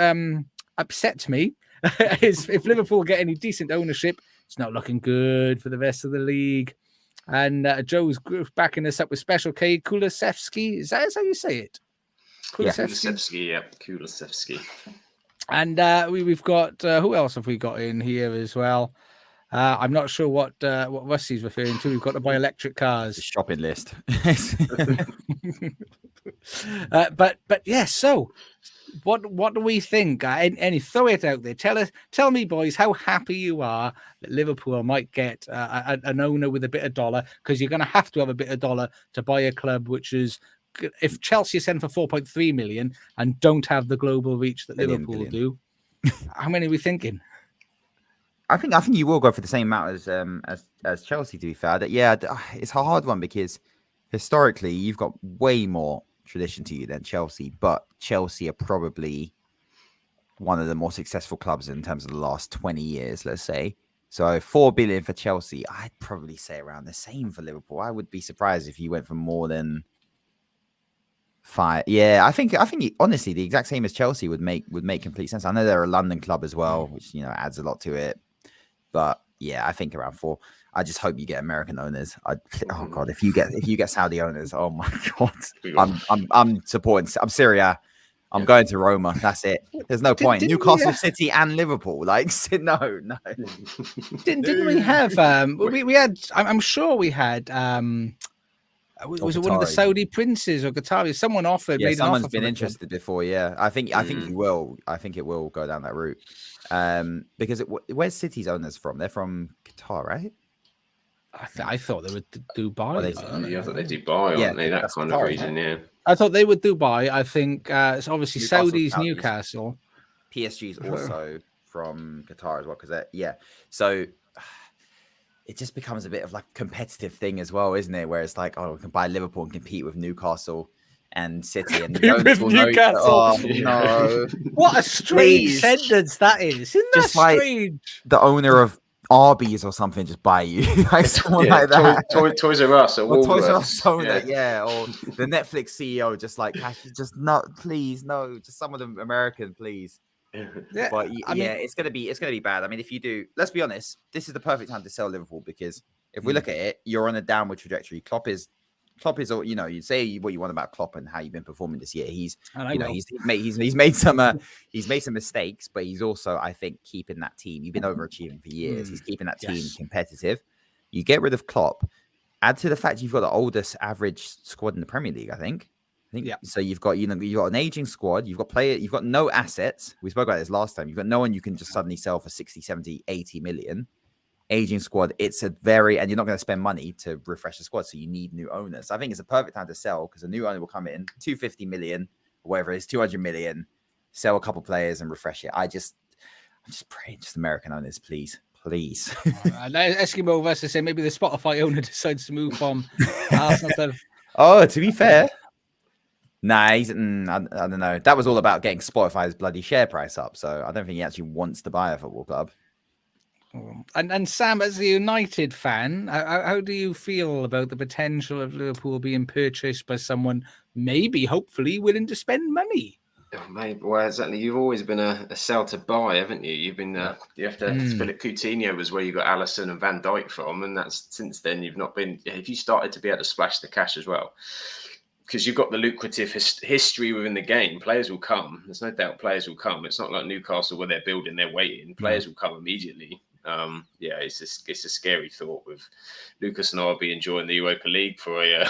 [SPEAKER 1] upset me. If Liverpool get any decent ownership, it's not looking good for the rest of the league. And Joe's backing us up with Special K Kulusevski. Is that how you say it?
[SPEAKER 2] Kulusevski, yeah. Kulusevski.
[SPEAKER 1] And we've got who else have we got in here as well? I'm not sure what Rusty's referring to. We've got to buy electric cars.
[SPEAKER 3] The shopping list.
[SPEAKER 1] But yeah. So what do we think? And throw it out there. Tell me, boys, how happy you are that Liverpool might get an owner with a bit of dollar, because you're going to have a bit of dollar to buy a club which is. If Chelsea send for 4.3 million and don't have the global reach that Liverpool do, how many are we thinking?
[SPEAKER 3] I think you will go for the same amount as Chelsea. To be fair, it's a hard one because historically you've got way more tradition to you than Chelsea, but Chelsea are probably one of the more successful clubs in terms of the last 20 years, let's say. So 4 billion for Chelsea, I'd probably say around the same for Liverpool. I would be surprised if you went for more than 5. Yeah, I think honestly the exact same as Chelsea would make complete sense. I know they're a London club as well, which adds a lot to it. But yeah, I think around 4. I just hope you get American owners. Oh god, if you get Saudi owners, oh my god, I'm supporting. I'm Syria. I'm going to Roma. That's it. There's no point. Newcastle City and Liverpool. Like no.
[SPEAKER 1] Didn't we have? We had. I'm sure we had. Was it one of the Saudi princes or Qataris? Someone offered.
[SPEAKER 3] Yeah, someone's been interested before. Yeah, I think you will. I think it will go down that route. Because where's City's owners from? They're from Qatar, right?
[SPEAKER 1] I thought they were Dubai.
[SPEAKER 2] I thought they Dubai, aren't they? That kind of region, yeah.
[SPEAKER 1] I thought they were Dubai. I think it's obviously Saudi's Newcastle.
[SPEAKER 3] PSG is also from Qatar as well, because so it just becomes a bit of like a competitive thing as well, isn't it? Where it's like, we can buy Liverpool and compete with Newcastle and City and
[SPEAKER 1] Newcastle.
[SPEAKER 3] Oh, no.
[SPEAKER 1] What a strange sentence that is. Isn't that
[SPEAKER 3] just
[SPEAKER 1] strange?
[SPEAKER 3] Like the owner of Arby's or something just buy you, like someone like that.
[SPEAKER 2] Toys R Us or
[SPEAKER 3] Toys R Us owner, or the Netflix CEO, just like just not, please, no, just some of them American, please.
[SPEAKER 1] Yeah,
[SPEAKER 3] but it's gonna be bad. I mean, if you do, let's be honest, this is the perfect time to sell Liverpool, because if we look at it, you're on a downward trajectory. Klopp is, you say what you want about Klopp and how you've been performing this year. He's made some mistakes, but he's also, I think, keeping that team. You've been overachieving for years. He's keeping that team competitive. You get rid of Klopp, add to the fact you've got the oldest average squad in the Premier League, I think. So you've got an aging squad, you've got no assets. We spoke about this last time. You've got no one you can just suddenly sell for 60, 70, 80 million. Aging squad, and you're not going to spend money to refresh the squad, so you need new owners. I think it's a perfect time to sell, because a new owner will come in, 250 million, or whatever it is, 200 million, sell a couple players and refresh it. I'm just praying, just American owners, please.
[SPEAKER 1] Eskimo versus say maybe the Spotify owner decides to move from Arsenal.
[SPEAKER 3] To be fair, nah, I don't know. That was all about getting Spotify's bloody share price up, so I don't think he actually wants to buy a football club.
[SPEAKER 1] And Sam, as a United fan, how do you feel about the potential of Liverpool being purchased by someone maybe, hopefully, willing to spend money?
[SPEAKER 2] Maybe. Well, exactly. You've always been a sell to buy, haven't you? You've been you have to Philip Coutinho was where you got Alisson and Van Dijk from, and that's since then you've not been. If you started to be able to splash the cash as well, because you've got the lucrative history within the game, players will come. There's no doubt players will come. It's not like Newcastle where they're building, they're waiting. Players will come immediately. It's a scary thought with Lucas and I will be enjoying the Europa League for a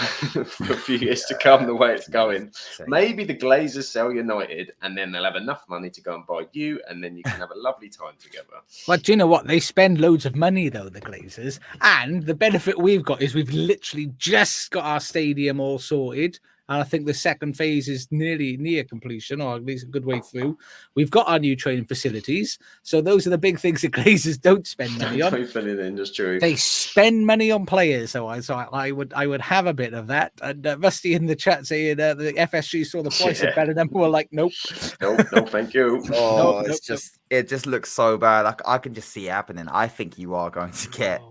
[SPEAKER 2] few years to come, the way it's going. Maybe the Glazers sell United and then they'll have enough money to go and buy you, and then you can have a lovely time together.
[SPEAKER 1] But do you know what? They spend loads of money, though, the Glazers. And the benefit we've got is we've literally just got our stadium all sorted. And I think the second phase is nearly near completion, or at least a good way through. We've got our new training facilities. So those are the big things that Glazers don't spend money on. They spend money on players. So I would have a bit of that. And Rusty in the chat saying the FSG saw the price of Bellingham. We're like, nope.
[SPEAKER 2] No, thank you.
[SPEAKER 3] Oh, it just looks so bad. I can just see it happening. I think you are going to get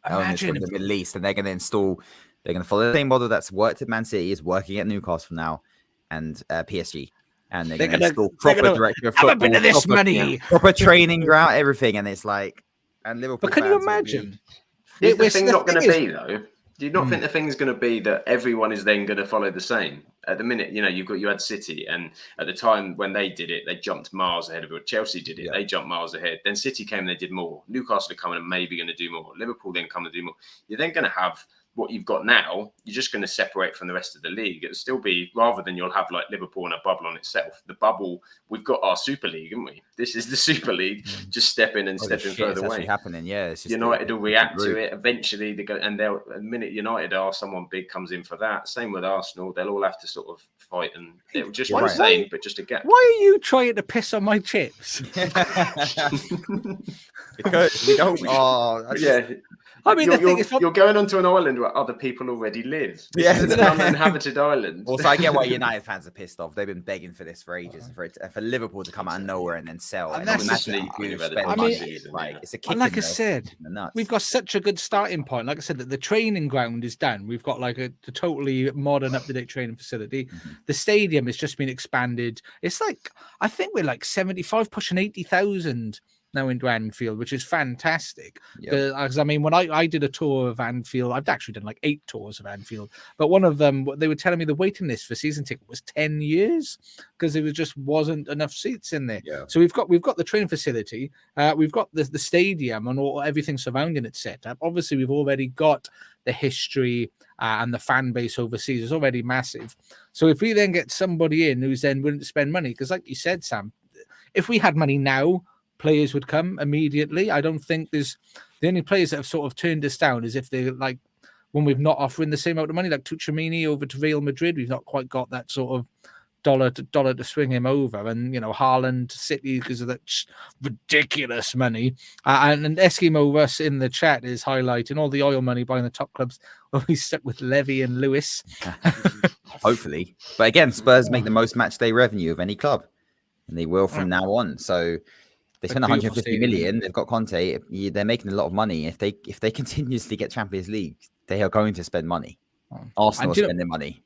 [SPEAKER 3] owners from the Middle East, and they're going to install. They're going to follow the same model that's worked at Man City, is working at Newcastle now, and PSG. And they're going to install proper director of football,
[SPEAKER 1] have a bit of this money,
[SPEAKER 3] proper training ground, everything. And it's like, and Liverpool.
[SPEAKER 1] But can you imagine?
[SPEAKER 2] Is the thing not going to be though? Do you not think the thing's going to be that everyone is then going to follow the same? At the minute, you had City, and at the time when they did it, they jumped miles ahead of it. Chelsea did it; they jumped miles ahead. Then City came and they did more. Newcastle are coming and maybe going to do more. Liverpool then come and do more. You're then going to have what you've got now. You're just going to separate from the rest of the league. It'll still be, rather than you'll have like Liverpool in a bubble on itself. The bubble, we've got our Super League, haven't we? This is the Super League. Just step in and step in further away.
[SPEAKER 3] Happening, yeah. It's just
[SPEAKER 2] United will react to it eventually. They go, and they'll, the minute United are, someone big comes in for that. Same with Arsenal. They'll all have to sort of fight, and it will just be the same, but just a gap.
[SPEAKER 1] Why are you trying to piss on my chips?
[SPEAKER 3] Because we don't.
[SPEAKER 2] I mean, you're going onto an island where other people already live. This is an uninhabited island.
[SPEAKER 3] Also, I get why United fans are pissed off. They've been begging for this for ages, and for Liverpool to come out of nowhere and then sell.
[SPEAKER 1] And that's
[SPEAKER 3] it's a kick.
[SPEAKER 1] And like I said, we've got such a good starting point. Like I said, that the training ground is done. We've got like a totally modern, up-to-date training facility. The stadium has just been expanded. It's like, I think we're like 75, pushing 80,000 now into Anfield, which is fantastic. Because I mean, when I did a tour of Anfield, I've actually done like 8 tours of Anfield, but one of them, they were telling me the waiting list for season ticket was 10 years because there just wasn't enough seats in there. So we've got the training facility, we've got the stadium and everything surrounding it set up. Obviously, we've already got the history and the fan base overseas is already massive. So if we then get somebody in who's then willing to spend money, because like you said, Sam, if we had money now, players would come immediately. I don't think there's the only players that have sort of turned us down is if they're like when we've not offering the same amount of money, like Tuchemini over to Real Madrid. We've not quite got that sort of dollar to swing him over, and Haaland City because of that ridiculous money. And Eskimo Russ in the chat is highlighting all the oil money buying the top clubs. Well, we stuck with Levy and Lewis.
[SPEAKER 3] Hopefully, but again, Spurs make the most match day revenue of any club, and they will from now on. So. They spend 150 million. They've got Conte. They're making a lot of money. If they continuously get Champions League, they are going to spend money. Arsenal are spending money.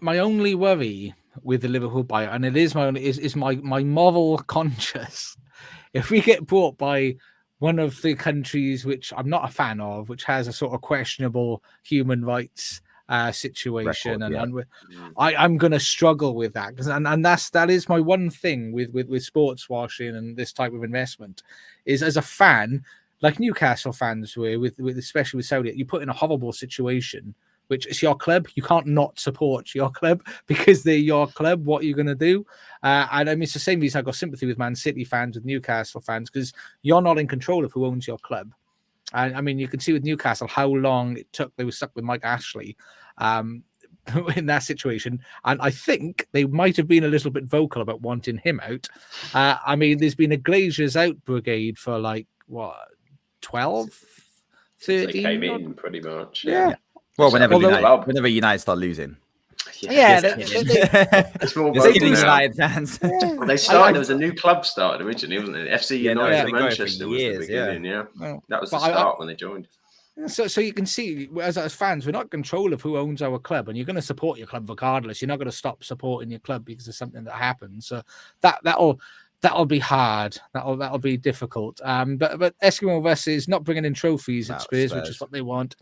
[SPEAKER 1] My only worry with the Liverpool buyout, and it is my only, is my moral conscience. If we get bought by one of the countries which I'm not a fan of, which has a sort of questionable human rights situation, I'm going to struggle with that and that is my one thing with sports washing and this type of investment is, as a fan, like Newcastle fans were with especially with Saudi, you put in a horrible situation, which is your club. You can't not support your club because they're your club. What are you going to do? And I mean, it's the same reason I got sympathy with Man City fans, with Newcastle fans, because you're not in control of who owns your club. And I mean, you can see with Newcastle how long it took. They were stuck with Mike Ashley in that situation. And I think they might have been a little bit vocal about wanting him out. I mean, there's been a Glazers out brigade for like, 12, 13?
[SPEAKER 2] They came in pretty much.
[SPEAKER 3] Yeah. Well, whenever United start losing.
[SPEAKER 2] It's more
[SPEAKER 3] United fans.
[SPEAKER 2] They started. There was a new club started originally, wasn't it? FC United Manchester was the beginning. That was the start when they joined.
[SPEAKER 1] So you can see, as fans, we're not in control of who owns our club, and you're going to support your club regardless. You're not going to stop supporting your club because of something that happens. So that'll be hard. That'll be difficult. But Eskimo versus not bringing in trophies at Spurs, which is what they want.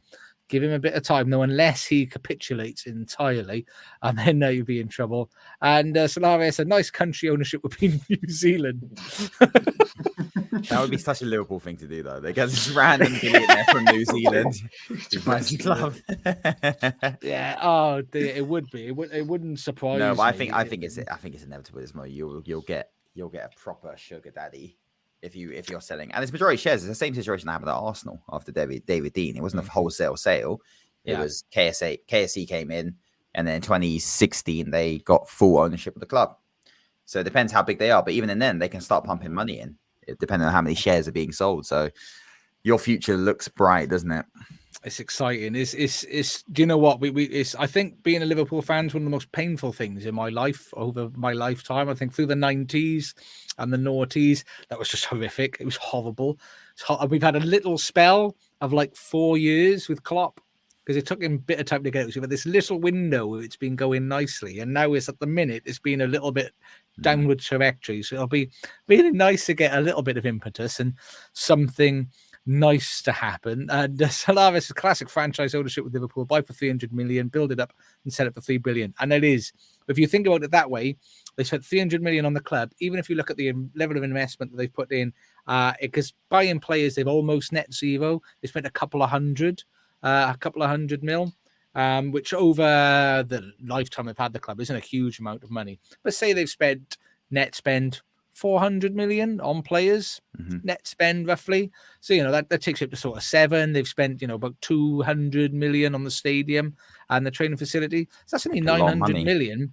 [SPEAKER 1] Give him a bit of time, though, unless he capitulates entirely, and then you'll be in trouble. And Solaria said, nice country ownership would be New Zealand.
[SPEAKER 3] That would be such a Liverpool thing to do, though. They get this random billionaire from New Zealand to buy the club.
[SPEAKER 1] It would be. It wouldn't surprise me.
[SPEAKER 3] No, but I think it's inevitable this moment. You'll get a proper sugar daddy. If you're selling, and it's majority shares, it's the same situation that happened at Arsenal after David Dean. It wasn't a wholesale sale. It was KSE came in, And then in 2016, they got full ownership of the club. So it depends how big they are. But even then, they can start pumping money in, depending on how many shares are being sold. So your future looks bright, doesn't it?
[SPEAKER 1] It's exciting. It's. Do you know what I think being a Liverpool fan is one of the most painful things in my life over my lifetime. I think through the 90s and the noughties, that was just horrific. It was horrible. We've had a little spell of like 4 years with Klopp because it took him a bit of time to get it. But this little window, it's been going nicely, and now it's at the minute it's been a little bit downward trajectory. So it'll be really nice to get a little bit of impetus and something nice to happen. And Solaris is classic franchise ownership with Liverpool. Buy for 300 million, build it up and sell it for 3 billion. And it is. If you think about it that way, they spent 300 million on the club. Even if you look at the level of investment that they've put in, because buying players, they've almost net zero. They spent a couple of hundred mil, which over the lifetime they've had the club isn't a huge amount of money. But say they've net spend 400 million on players, net spend roughly. So, that takes you up to sort of 7. They've spent, about 200 million on the stadium and the training facility. So that's only 900 million.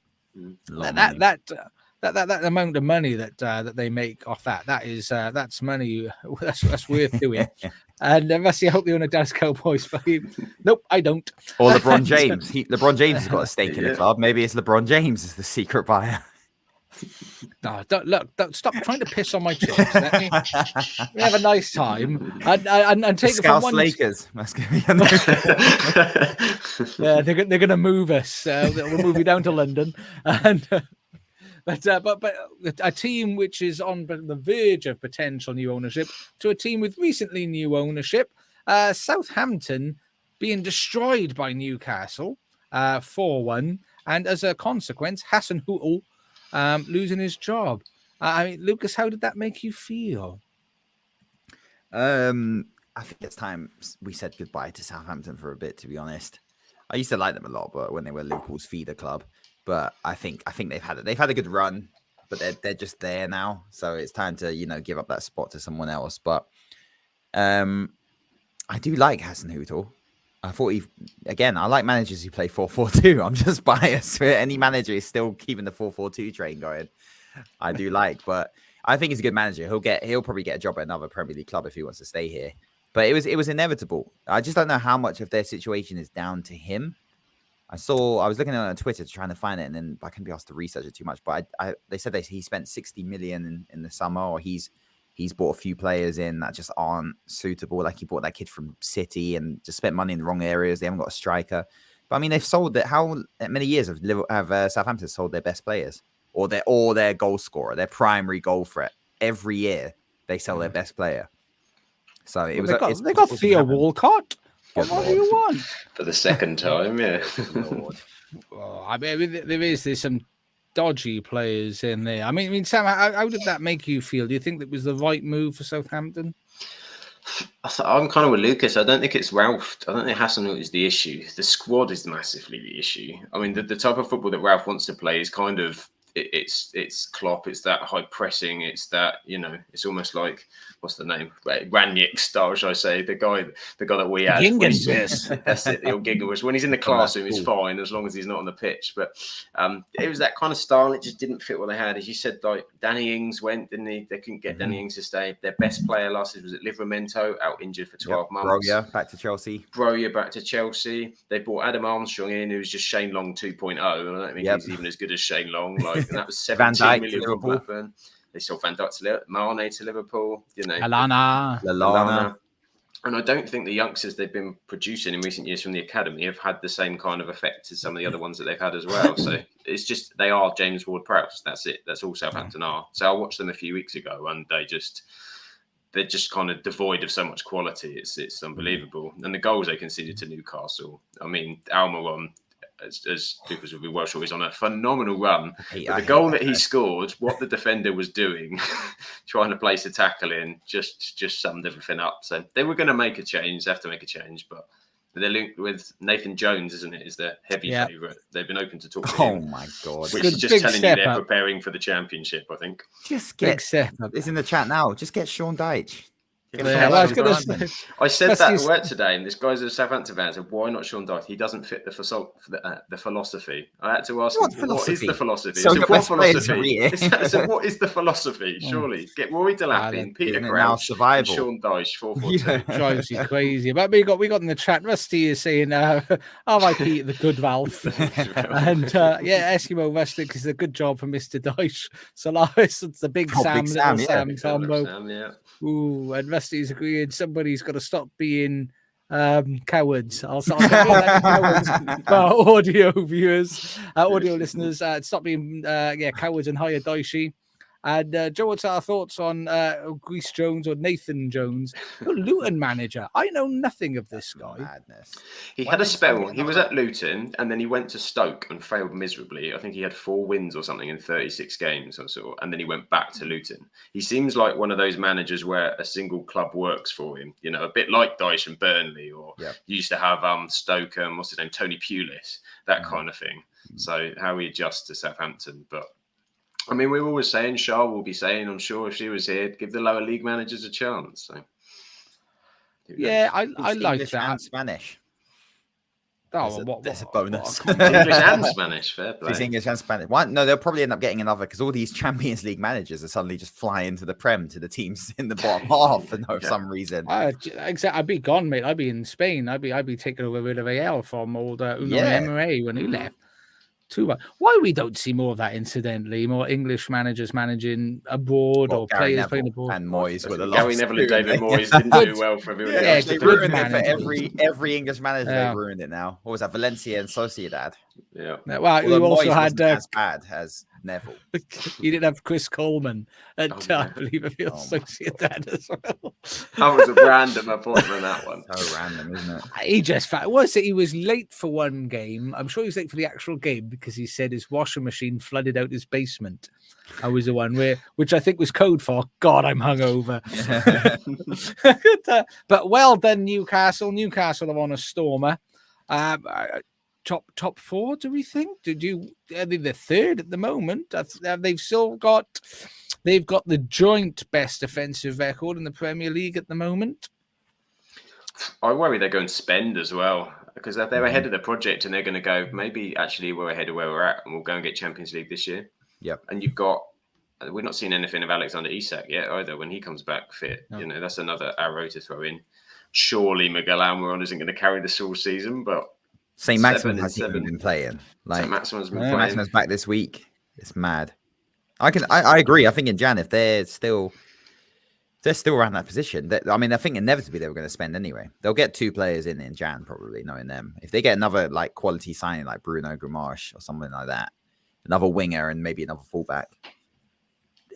[SPEAKER 1] That amount of money that they make off that's money that's worth doing. And Rusty, I hope the owner does Cowboys, but nope, I don't.
[SPEAKER 3] Or LeBron James. LeBron James has got a stake in the club. Maybe it's LeBron James is the secret buyer.
[SPEAKER 1] No, don't stop trying to piss on my chips. Let me have a nice time and take it from one.
[SPEAKER 3] Lakers.
[SPEAKER 1] Yeah, they're going to move us. We'll move you down to London, and but a team which is on the verge of potential new ownership to a team with recently new ownership. Southampton being destroyed by Newcastle 4-1, and as a consequence, Hassan Hootel losing his job. Lucas, how did that make you feel?
[SPEAKER 3] I think it's time we said goodbye to Southampton for a bit, to be honest. I used to like them a lot, but when they were Liverpool's feeder club. But I think they've had a good run, but they're just there now. So it's time to give up that spot to someone else. But I do like Hassan Hootel. I thought I like managers who play 4-4-2. I'm just biased. Any manager is still keeping the 4-4-2 train going. I do but I think he's a good manager. He'll probably get a job at another Premier League club if he wants to stay here. But it was inevitable. I just don't know how much of their situation is down to him. I was looking on Twitter trying to find it, and then I couldn't be asked to research it too much. But they said he spent 60 million in the summer, or he's bought a few players in that just aren't suitable. Like he bought that kid from City and just spent money in the wrong areas. They haven't got a striker. But I mean, they've sold it. How many years have Southampton sold their best players or their goal scorer, their primary goal threat? Every year they sell their best player. So they got Theo Walcott.
[SPEAKER 1] What do you want?
[SPEAKER 2] For the second time, yeah.
[SPEAKER 1] Well, there's some dodgy players in there. I mean, Sam, how did that make you feel? Do you think that was the right move for Southampton?
[SPEAKER 2] I'm kind of with Lucas. I don't think it's Ralph. I don't think Hassan is the issue. The squad is massively the issue. I mean, the type of football that Ralph wants to play is kind of it's Klopp. It's that high pressing. It's that it's almost like what's the name? Ranić style, should I say? The guy that we had. That's it. The old Gingerwish. When he's in the classroom, he's fine as long as he's not on the pitch. But it was that kind of style. It just didn't fit what they had. As you said, like Danny Ings went, didn't he? They couldn't get Danny Ings to stay. Their best player last year was at Livramento, out injured for 12 months.
[SPEAKER 3] Broja back to Chelsea. They brought Adam Armstrong in, who's just Shane Long 2.0. I don't think he's even as good as Shane Long. And that was 17 million from Blackburn. They sold Van Dijk to Mane to Liverpool.
[SPEAKER 1] Lallana.
[SPEAKER 2] And I don't think the youngsters they've been producing in recent years from the academy have had the same kind of effect as some of the other ones that they've had as well. So it's just they are James Ward-Prowse. That's it. That's all Southampton are. So I watched them a few weeks ago, and they're just kind of devoid of so much quality. It's unbelievable. And the goals they conceded to Newcastle. I mean, Almiron, as Lucas will be well sure, he's on a phenomenal run. But the goal that he scored, what the defender was doing, trying to place a tackle in, just summed everything up. So they were going to make a change. They have to make a change, but they're linked with Nathan Jones, isn't it? Is their heavy favourite. They've been open to talk to him.
[SPEAKER 3] Oh my God!
[SPEAKER 2] Which is just telling you they're preparing for the Championship, I think.
[SPEAKER 3] Just get it's in the chat now. Just get Sean Dyche.
[SPEAKER 1] Yeah, well, I was going to say.
[SPEAKER 2] I said that at work today, and this guy's a Southampton fan said, "Why not Sean Dyche? He doesn't fit the philosophy." I had to ask him, "What is the philosophy?"
[SPEAKER 3] So
[SPEAKER 2] I said, "What
[SPEAKER 3] philosophy?
[SPEAKER 2] philosophy?" So, what is the philosophy? Surely get Rory Delapy and Peter Crouch and Sean Dyche 4-4-2.
[SPEAKER 1] Drives you crazy. But we got in the chat. Rusty is saying, "R.I.P. the good Ralph," and Eskimo Wrestling is a good job for Mr. Dyche. Solaris, it's the big Sam, little Sam combo. Ooh, and Rusty's agreeing somebody's got to stop being cowards. I'll stop being like cowards for our audio viewers, audio listeners. Stop being cowards and hire Daishi. And Joe, what's our thoughts on Grease Jones or Nathan Jones, the Luton manager? I know nothing of this guy.
[SPEAKER 3] Madness.
[SPEAKER 2] He had a spell. He was at Luton and then he went to Stoke and failed miserably. I think he had 4 wins or something in 36 games or so, and then he went back to Luton. He seems like one of those managers where a single club works for him. You know, a bit like Dyche and Burnley, or you used to have Stoke, what's his name, Tony Pulis, that kind of thing. So how he adjusts to Southampton, but. I mean, we were always saying, Shah will be saying, I'm sure if she was here, give the lower league managers a chance. So,
[SPEAKER 1] yeah, I like
[SPEAKER 3] English
[SPEAKER 1] that.
[SPEAKER 3] And Spanish.
[SPEAKER 1] Oh,
[SPEAKER 3] there's a bonus.
[SPEAKER 2] English and Spanish, fair play.
[SPEAKER 3] It's English and Spanish. No, they'll probably end up getting another because all these Champions League managers are suddenly just flying to the Prem to the teams in the bottom half for some reason.
[SPEAKER 1] Exactly. I'd be gone, mate. I'd be in Spain. I'd be taking over rid of AL from old Emerys when he left. Too much. Why we don't see more of that, incidentally? More English managers managing abroad or
[SPEAKER 3] Gary
[SPEAKER 1] players
[SPEAKER 3] Neville
[SPEAKER 1] playing abroad.
[SPEAKER 3] And Moyes were the
[SPEAKER 2] Gary
[SPEAKER 3] last.
[SPEAKER 2] Neville and David Moyes didn't do well for everyone else.
[SPEAKER 3] They ruined it for every English manager. They've ruined it now. What was that? Valencia and Sociedad.
[SPEAKER 2] Yeah.
[SPEAKER 1] Well, you also had
[SPEAKER 3] as bad as Neville.
[SPEAKER 1] You didn't have Chris Coleman at I believe it feels Sociedad as well.
[SPEAKER 2] That was a random appointment on that one.
[SPEAKER 3] So random, isn't it?
[SPEAKER 1] He was late for one game. I'm sure he was late for the actual game because he said his washing machine flooded out his basement. I was the one which I think was code for God, I'm hungover. But well done, Newcastle. Newcastle are on a stormer. Top 4, do we think? Are they the third at the moment? They've got the joint best offensive record in the Premier League at the moment.
[SPEAKER 2] I worry they're going to spend as well because they're ahead of the project and they're going to go, maybe actually we're ahead of where we're at and we'll go and get Champions League this year.
[SPEAKER 3] Yep.
[SPEAKER 2] And we're not seeing anything of Alexander Isak yet either when he comes back fit. No. You know, that's another arrow to throw in. Surely Miguel Almiron isn't going to carry this all season, but
[SPEAKER 3] St. Maximin hasn't even been playing.
[SPEAKER 2] St. Maximin's been playing.
[SPEAKER 3] Maximin's back this week. It's mad. I agree. I think in Jan, if they're still around that position, I think inevitably they were going to spend anyway. They'll get 2 players in Jan, probably, knowing them. If they get another like quality signing like Bruno Grimash or something like that, another winger and maybe another fullback.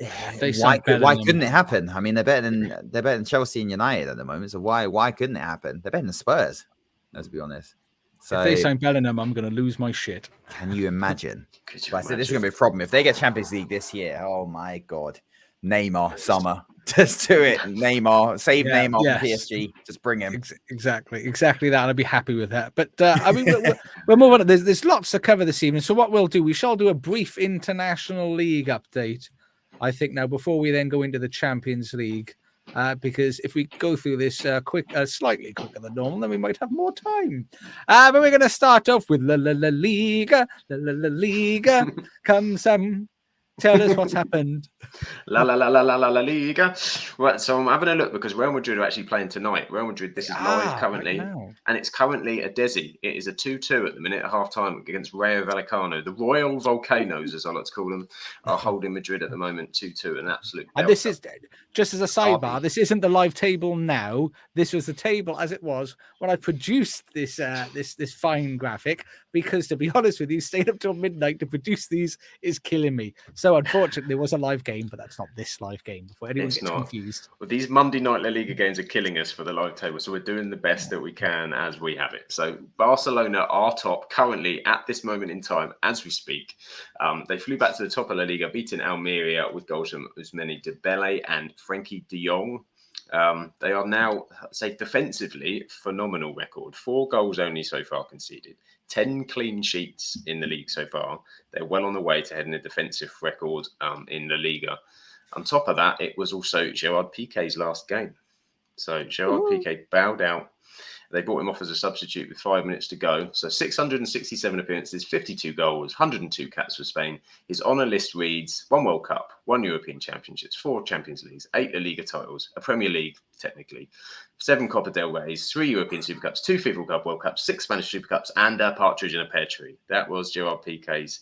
[SPEAKER 3] Why couldn't it happen? I mean, they're better than Chelsea and United at the moment. So why couldn't it happen? They're better than Spurs, let's be honest. So,
[SPEAKER 1] if they sign Bellingham, I'm going to lose my shit.
[SPEAKER 3] Can you imagine? This is going to be a problem. If they get Champions League this year, oh my God. Neymar, summer. Just do it. Neymar. Save Neymar from PSG. Just bring him.
[SPEAKER 1] Exactly that. I'd be happy with that. But, we'll move on. There's lots to cover this evening. So what we'll do, we shall do a brief International League update, I think, now, before we then go into the Champions League. Because if we go through this slightly quicker than normal, then we might have more time. But we're going to start off with La Liga. La Liga. Come, Sam. Tell us what's happened.
[SPEAKER 2] La Liga. Right, so I'm having a look because Real Madrid are actually playing tonight. Real Madrid, this is live currently, right, and it's currently a Desi. It is a 2-2 at the minute at half-time against Rayo Vallecano. The Royal Volcanoes, as I like to call them, are holding Madrid at the moment 2-2, an absolute belter.
[SPEAKER 1] And this is, just as a sidebar, this isn't the live table now. This was the table as it was when I produced this this fine graphic, because to be honest with you, staying up till midnight to produce these is killing me. So unfortunately, there was a live game, but that's not this live game. Before anyone gets confused,
[SPEAKER 2] well, these Monday night La Liga games are killing us for the live table, so we're doing the best that we can as we have it. So Barcelona are top currently at this moment in time as we speak. They flew back to the top of La Liga, beating Almeria with goals from Ousmane Dembele and Frenkie de Jong. They are now, say, defensively, phenomenal record. 4 goals only so far conceded. 10 clean sheets in the league so far. They're well on the way to heading a defensive record in La Liga. On top of that, it was also Gerard Piqué's last game. So Gerard Piqué bowed out. They brought him off as a substitute with 5 minutes to go. So 667 appearances, 52 goals, 102 caps for Spain. His honour list reads 1 World Cup, 1 European Championships, 4 Champions Leagues, 8 La Liga titles, a Premier League, technically, 7 Copa del Reys, 3 European Super Cups, 2 FIFA Club World Cups, 6 Spanish Super Cups, and a partridge in a pear tree. That was Gerard Piqué's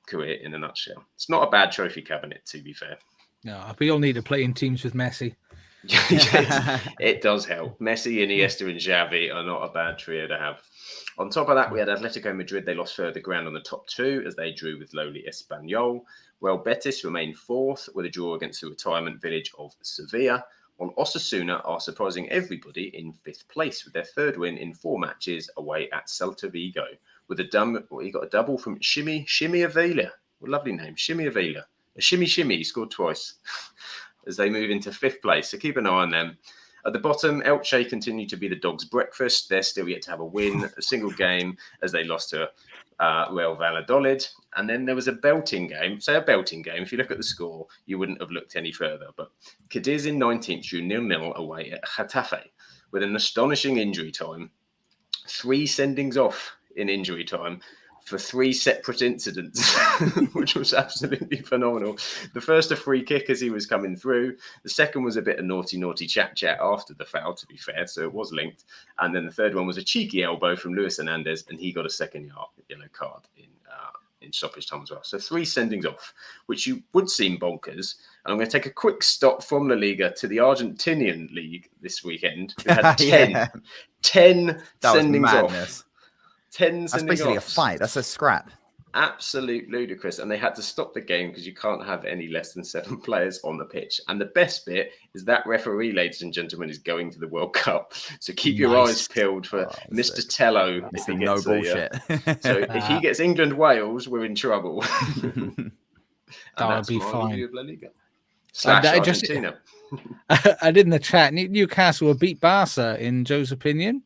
[SPEAKER 2] career in a nutshell. It's not a bad trophy cabinet, to be fair.
[SPEAKER 1] No, we all need to play in teams with Messi.
[SPEAKER 2] It does help. Messi, Iniesta, and Xavi are not a bad trio to have. On top of that, we had Atletico Madrid. They lost further ground on the top 2 as they drew with lowly Espanyol. Well, Betis remained 4th with a draw against the retirement village of Sevilla. While Osasuna are surprising everybody in 5th place with their 3rd win in 4 matches away at Celta Vigo. With he got a double from Shimmy Avila. What a lovely name, Shimmy Avila. A shimmy, he scored twice. As they move into 5th place. So keep an eye on them. At the bottom, Elche continue to be the dog's breakfast. They're still yet to have a win, a single game, as they lost to Real Valladolid. And then there was a belting game. Say a belting game. If you look at the score, you wouldn't have looked any further. But Cadiz in 19th drew 0-0 away at Getafe with an astonishing injury time. 3 sendings off in injury time for 3 separate incidents, which was absolutely phenomenal. The first, a free kick as he was coming through. The second was a bit of naughty chat after the foul, to be fair, so it was linked. And then the third one was a cheeky elbow from Luis Hernandez, and he got a second yellow card in stoppage time as well. So 3 sendings off, which you would seem bonkers. And I'm going to take a quick stop from La Liga to the Argentinian league this weekend. We had 10 sendings off. 10
[SPEAKER 3] That's basically a fight. That's a scrap.
[SPEAKER 2] Absolute ludicrous. And they had to stop the game because you can't have any less than 7 players on the pitch. And the best bit is that referee, ladies and gentlemen, is going to the World Cup. So keep your eyes peeled for Mr. Tello. If he gets
[SPEAKER 3] bullshit.
[SPEAKER 2] So if he gets England-Wales, we're in trouble.
[SPEAKER 1] That would be fine.
[SPEAKER 2] Of La Liga. / Argentina.
[SPEAKER 1] I did in the chat. Newcastle will beat Barca in Joe's opinion.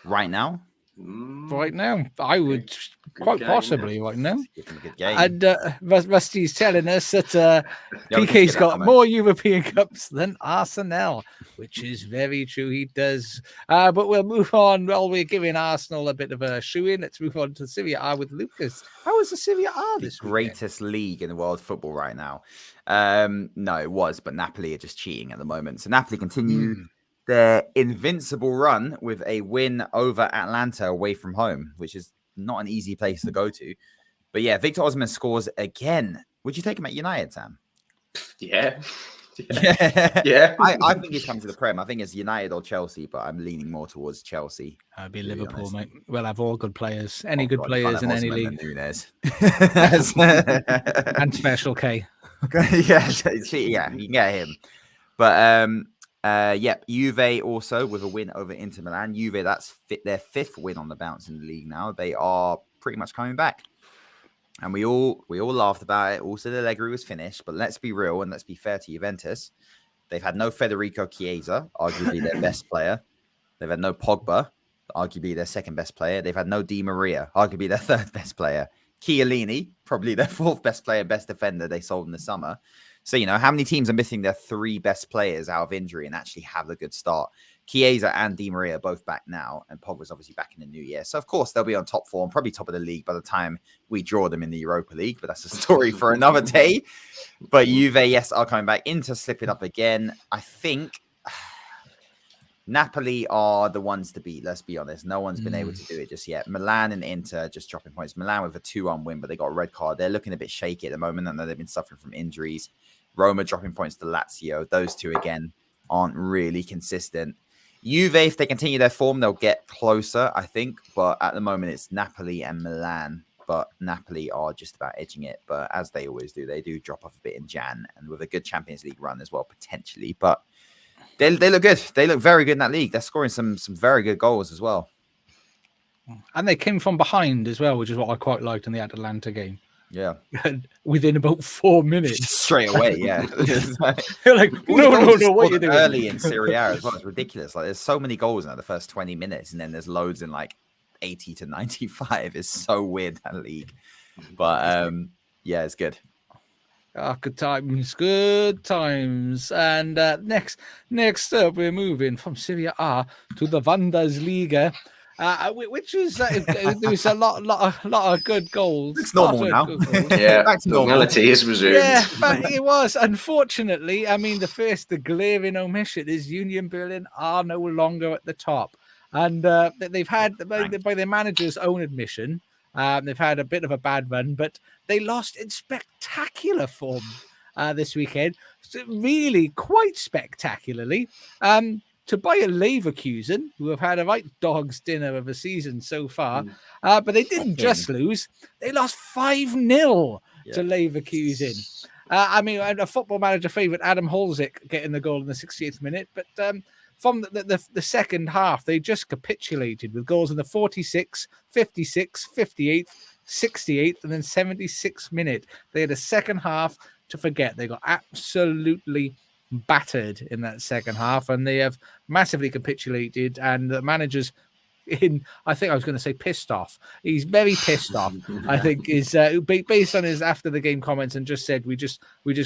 [SPEAKER 3] Right now?
[SPEAKER 1] Right now, I would quite possibly right now.
[SPEAKER 3] Good game.
[SPEAKER 1] And Rusty's telling us that PK's got more European Cups than Arsenal, which is very true. He does. But we'll move on. While we're giving Arsenal a bit of a shoe-in, let's move on to Serie A with Lucas. How was the Serie A this
[SPEAKER 3] greatest league in the world football right now? No, it was, but Napoli are just cheating at the moment. So Napoli continue their invincible run with a win over Atlanta away from home, which is not an easy place to go to. But yeah, Victor Osimhen scores again. Would you take him at United, Sam?
[SPEAKER 2] Yeah.
[SPEAKER 3] I think he's coming to the Prem. I think it's United or Chelsea, but I'm leaning more towards Chelsea.
[SPEAKER 1] I'd be Liverpool, mate. We'll have all good players. Any good players in any league. And Special K.
[SPEAKER 3] yeah, you can get him. But Juve also with a win over Inter Milan. Juve, that's their 5th win on the bounce in the league now. They are pretty much coming back. And we all laughed about it. Also, the Allegri was finished. But let's be real and let's be fair to Juventus. They've had no Federico Chiesa, arguably their best player. They've had no Pogba, arguably their 2nd best player. They've had no Di Maria, arguably their 3rd best player. Chiellini, probably their 4th best player, best defender they sold in the summer. So, how many teams are missing their 3 best players out of injury and actually have a good start? Chiesa and Di Maria are both back now, and Pogba's obviously back in the new year. So, of course, they'll be on top form, probably top of the league by the time we draw them in the Europa League, but that's a story for another day. But Juve, yes, are coming back. Inter slipping up again. I think Napoli are the ones to beat, let's be honest. No one's been able to do it just yet. Milan and Inter just dropping points. Milan with a 2-1 win, but they got a red card. They're looking a bit shaky at the moment. I know they've been suffering from injuries. Roma dropping points to Lazio. Those two, again, aren't really consistent. Juve, if they continue their form, they'll get closer, I think. But at the moment, it's Napoli and Milan. But Napoli are just about edging it. But as they always do, they do drop off a bit in Jan. And with a good Champions League run as well, potentially. But they look good. They look very good in that league. They're scoring some very good goals as well.
[SPEAKER 1] And they came from behind as well, which is what I quite liked in the Atalanta game.
[SPEAKER 3] Yeah.
[SPEAKER 1] Within about 4 minutes.
[SPEAKER 3] Straight away, yeah.
[SPEAKER 1] You're like, no, what are you doing?
[SPEAKER 3] Early in Serie A as well. It's ridiculous. Like, there's so many goals in the first 20 minutes, and then there's loads in like 80 to 95. It's so weird, that league. But yeah, it's good.
[SPEAKER 1] Oh, good times, good times. And next up, we're moving from Serie A to the Bundesliga, which is there was a lot of good goals.
[SPEAKER 3] It's normal now.
[SPEAKER 2] Yeah,
[SPEAKER 3] Back to normal.
[SPEAKER 2] normality is resumed.
[SPEAKER 1] Yeah, but it was unfortunately. I mean, the glaring omission is Union Berlin are no longer at the top, and they've had by their manager's own admission. They've had a bit of a bad run, but they lost in spectacular form this weekend. So really, quite spectacularly. To Bayer Leverkusen, who have had a right dog's dinner of a season so far, but they didn't just lose; they lost 5-0 to Leverkusen. I mean, a Football Manager favourite, Adam Holzik, getting the goal in the 68th minute, but from the second half, they just capitulated with goals in the 46th, 56th, 58th, 68th, and then 76th minute. They had a second half to forget. They got absolutely battered in that second half, and they have massively capitulated. And the manager's I think I was going to say pissed off. He's very pissed off. I think is based on his after the game comments, and just said we just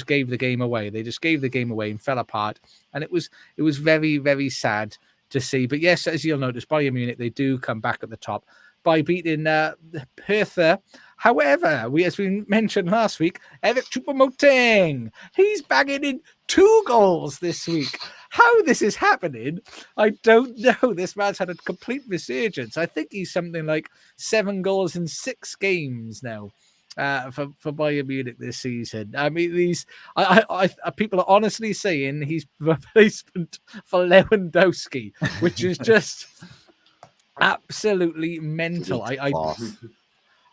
[SPEAKER 1] gave the game away. They just gave the game away and fell apart, and it was very, very sad to see. But yes, as you'll notice, Bayern Munich, they do come back at the top by beating Hertha. However, as we mentioned last week, Eric Choupo-Moting, he's bagging in 2 goals this week. How this is happening, I don't know. This man's had a complete resurgence. I think he's something like 7 goals in 6 games now for Bayern Munich this season. I mean, people are honestly saying he's replacement for Lewandowski, which is just absolutely mental.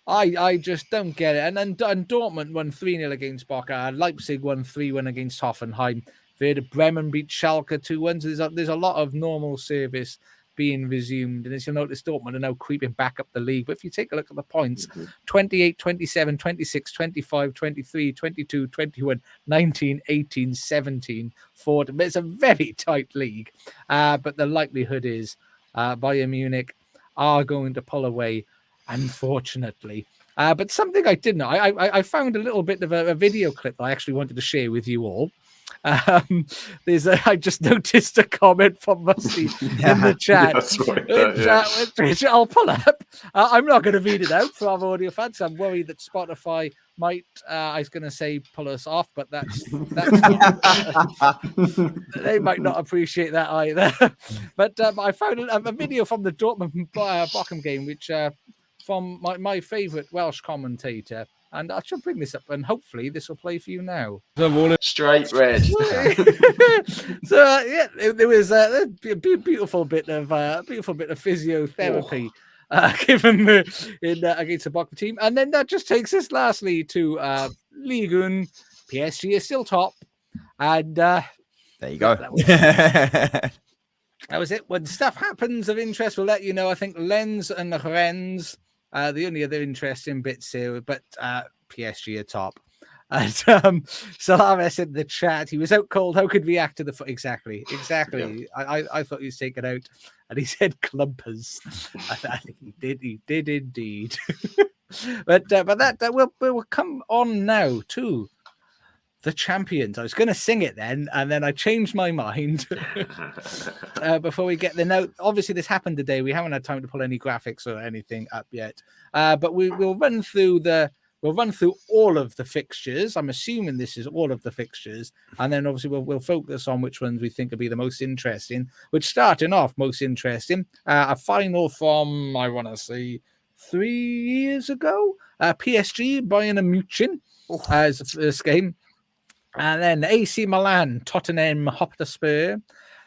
[SPEAKER 1] I just don't get it. And then Dortmund won 3-0 against Barca. Leipzig won 3-1 against Hoffenheim. Werder Bremen beat Schalke 2-1. So there's a lot of normal service being resumed. And as you'll notice, Dortmund are now creeping back up the league. But if you take a look at the points, 28, 27, 26, 25, 23, 22, 21, 19, 18, 17, 14. It's a very tight league. But the likelihood is Bayern Munich are going to pull away, unfortunately. But something I didn't know, I found a little bit of a video clip that I actually wanted to share with you all. I just noticed a comment from Musty in the chat, which I'll pull up. I'm not going to read it out for our audio fans. I'm worried that Spotify might, I was going to say, pull us off, but that's they might not appreciate that either. But I found a video from the Dortmund Bochum game, which from my favourite Welsh commentator. And I should bring this up, and hopefully this will play for you now.
[SPEAKER 2] Straight red.
[SPEAKER 1] So there was a beautiful bit of physiotherapy given against the Bochum team, and then that just takes us lastly to Ligue 1. PSG is still top, and
[SPEAKER 3] there you go.
[SPEAKER 1] That was it. When stuff happens of interest, we'll let you know. I think Lens and Rennes. The only other interesting bits here, but PSG are top. And Solaris in the chat, he was out cold. How could we act to the foot? Exactly. Yeah. I thought he was taken out, and he said clumpers. I think he did indeed. but that will come on now too. The champions. I was going to sing it then, and then I changed my mind before we get there. Now, obviously, this happened today. We haven't had time to pull any graphics or anything up yet, but we'll run through all of the fixtures. I'm assuming this is all of the fixtures, and then obviously we'll focus on which ones we think will be the most interesting. Which, starting off most interesting, a final from, I want to say, 3 years ago. PSG Bayern Munich as the first game. And then AC Milan, Tottenham Hotspur,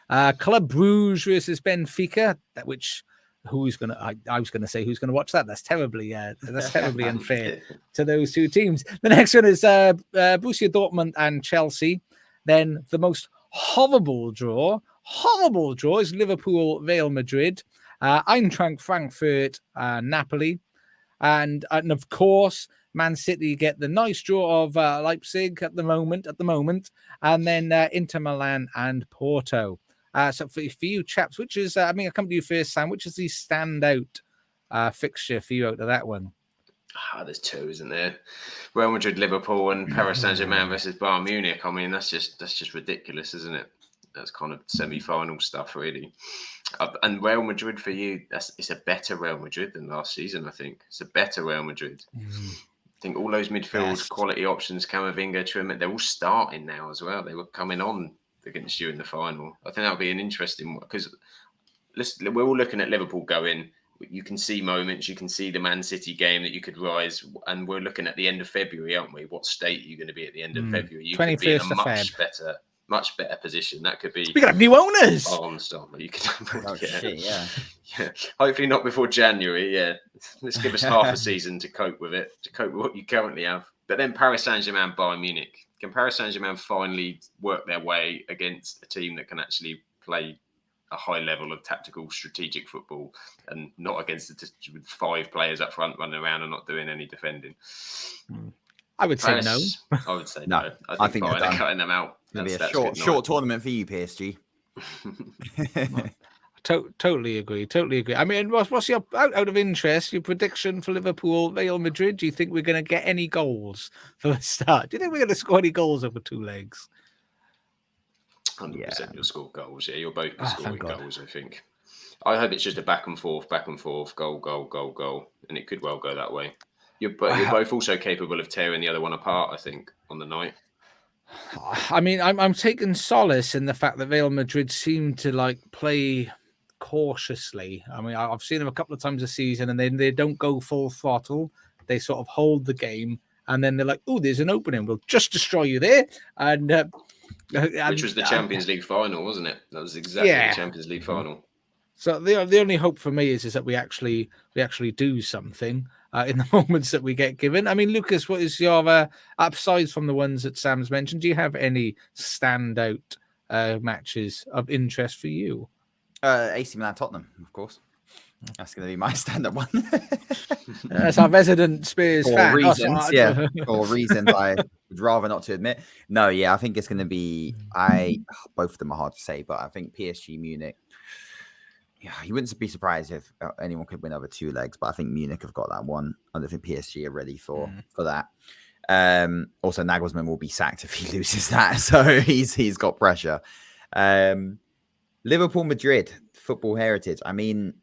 [SPEAKER 1] Club Brugge versus Benfica. I was going to say who's going to watch that. That's terribly unfair to those two teams. The next one is Borussia Dortmund and Chelsea. Then the most horrible draw is Liverpool Real Madrid, Eintracht Frankfurt, Napoli, and of course, Man City get the nice draw of Leipzig at the moment, and then Inter Milan and Porto. So for you chaps, which is, I'll come to you first, Sam, which is the standout fixture for you out of that one?
[SPEAKER 2] There's two, isn't there? Real Madrid, Liverpool, and Paris Saint-Germain versus Bayern Munich. I mean, that's just ridiculous, isn't it? That's kind of semi-final stuff, really. And Real Madrid for you, it's a better Real Madrid than last season. I think it's a better Real Madrid. I think all those midfield quality options, Camavinga, Trim, they're all starting now as well. They were coming on against you in the final. I think that'll be an interesting one because we're all looking at Liverpool going. You can see moments, you can see the Man City game that you could rise, and we're looking at the end of February, aren't we? What state are you going to be at the end of February? You could be in a much better position. That could be.
[SPEAKER 1] Speaking of new owners,
[SPEAKER 2] you could. Yeah. Hopefully not before January. Yeah, let's give us half a season to cope with it, to cope with what you currently have. But then Paris Saint-Germain, Bayern Munich. Can Paris Saint-Germain finally work their way against a team that can actually play a high level of tactical, strategic football, and not against with 5 players up front running around and not doing any defending?
[SPEAKER 1] I would say no.
[SPEAKER 2] I would say no. I think they're cutting them out.
[SPEAKER 3] It'll be a short tournament for you, PSG.
[SPEAKER 1] Totally agree. I mean, what's your out of interest? Your prediction for Liverpool, Real Madrid? Do you think we're going to get any goals for the start? Do you think we're going to score any goals over 2 legs?
[SPEAKER 2] 100% you'll score goals. Yeah, you'll both be scoring goals, I think. I hope it's just a back and forth, goal, and it could well go that way. You're both also capable of tearing the other one apart, I think, on the night.
[SPEAKER 1] I mean, I'm taking solace in the fact that Real Madrid seem to play cautiously. I mean, I've seen them a couple of times this season, and they don't go full throttle. They sort of hold the game, and then they're like, "Oh, there's an opening. We'll just destroy you there." And
[SPEAKER 2] which was the Champions League final, wasn't it? That was exactly the Champions League final.
[SPEAKER 1] So the only hope for me is that we actually do something in the moments that we get given. I mean, Lucas, what is your aside from the ones that Sam's mentioned? Do you have any standout matches of interest for you?
[SPEAKER 3] AC Milan Tottenham, of course. That's going to be my stand-up one.
[SPEAKER 1] That's our resident Spurs fan.
[SPEAKER 3] For reasons I would rather not to admit. No, I think it's going to be. Both of them are hard to say, but I think PSG Munich. Yeah, you wouldn't be surprised if anyone could win over 2 legs, but I think Munich have got that one. I don't think PSG are ready for that. Also, Nagelsmann will be sacked if he loses that, so he's got pressure. Liverpool Madrid football heritage. I mean,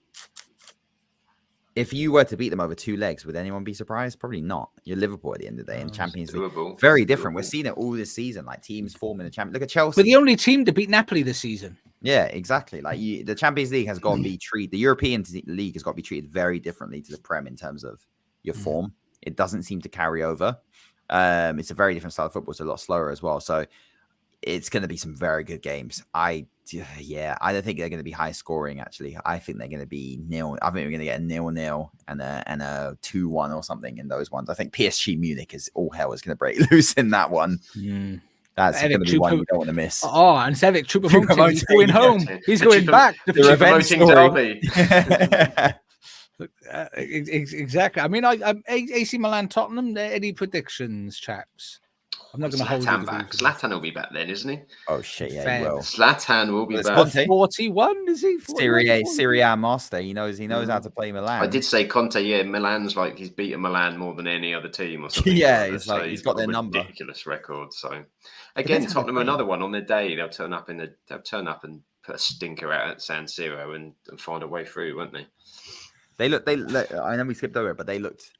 [SPEAKER 3] if you were to beat them over 2 legs, would anyone be surprised? Probably not. You're Liverpool at the end of the day in Champions League. Very different. We're seeing it all this season, like teams forming the Champions. Look at Chelsea.
[SPEAKER 1] We're the only team to beat Napoli this season.
[SPEAKER 3] Yeah, exactly. Like the Champions League has got to be treated. The European League has got to be treated very differently to the Prem in terms of your form. It doesn't seem to carry over. It's a very different style of football. It's a lot slower as well. So it's going to be some very good games. I don't think they're going to be high scoring. Actually, I think they're going to be 0. I think we're going to get a 0-0 and a 2-1 or something in those ones. I think PSG Munich is all hell is going to break loose in that one. That's going to be one you don't want to miss.
[SPEAKER 1] Oh, and Sevik Choupo-Moting, he's going home. He's going back.
[SPEAKER 2] The Choupo-Moting
[SPEAKER 1] derby. Exactly. I mean, AC Milan Tottenham. Any predictions, chaps? I'm not going to hold you back.
[SPEAKER 2] Zlatan will be back then, isn't he?
[SPEAKER 3] Oh shit, yeah, he will.
[SPEAKER 2] Zlatan will be back.
[SPEAKER 1] 41, is he?
[SPEAKER 3] Serie A master. He knows how to play Milan.
[SPEAKER 2] I did say Conte. Yeah, Milan's like he's beaten Milan more than any other team or something.
[SPEAKER 3] He's got their number.
[SPEAKER 2] Ridiculous record. So again, Tottenham another one on their day. They'll turn up and put a stinker out at San Siro and find a way through, won't they?
[SPEAKER 3] They look. I know we skipped over it, but they looked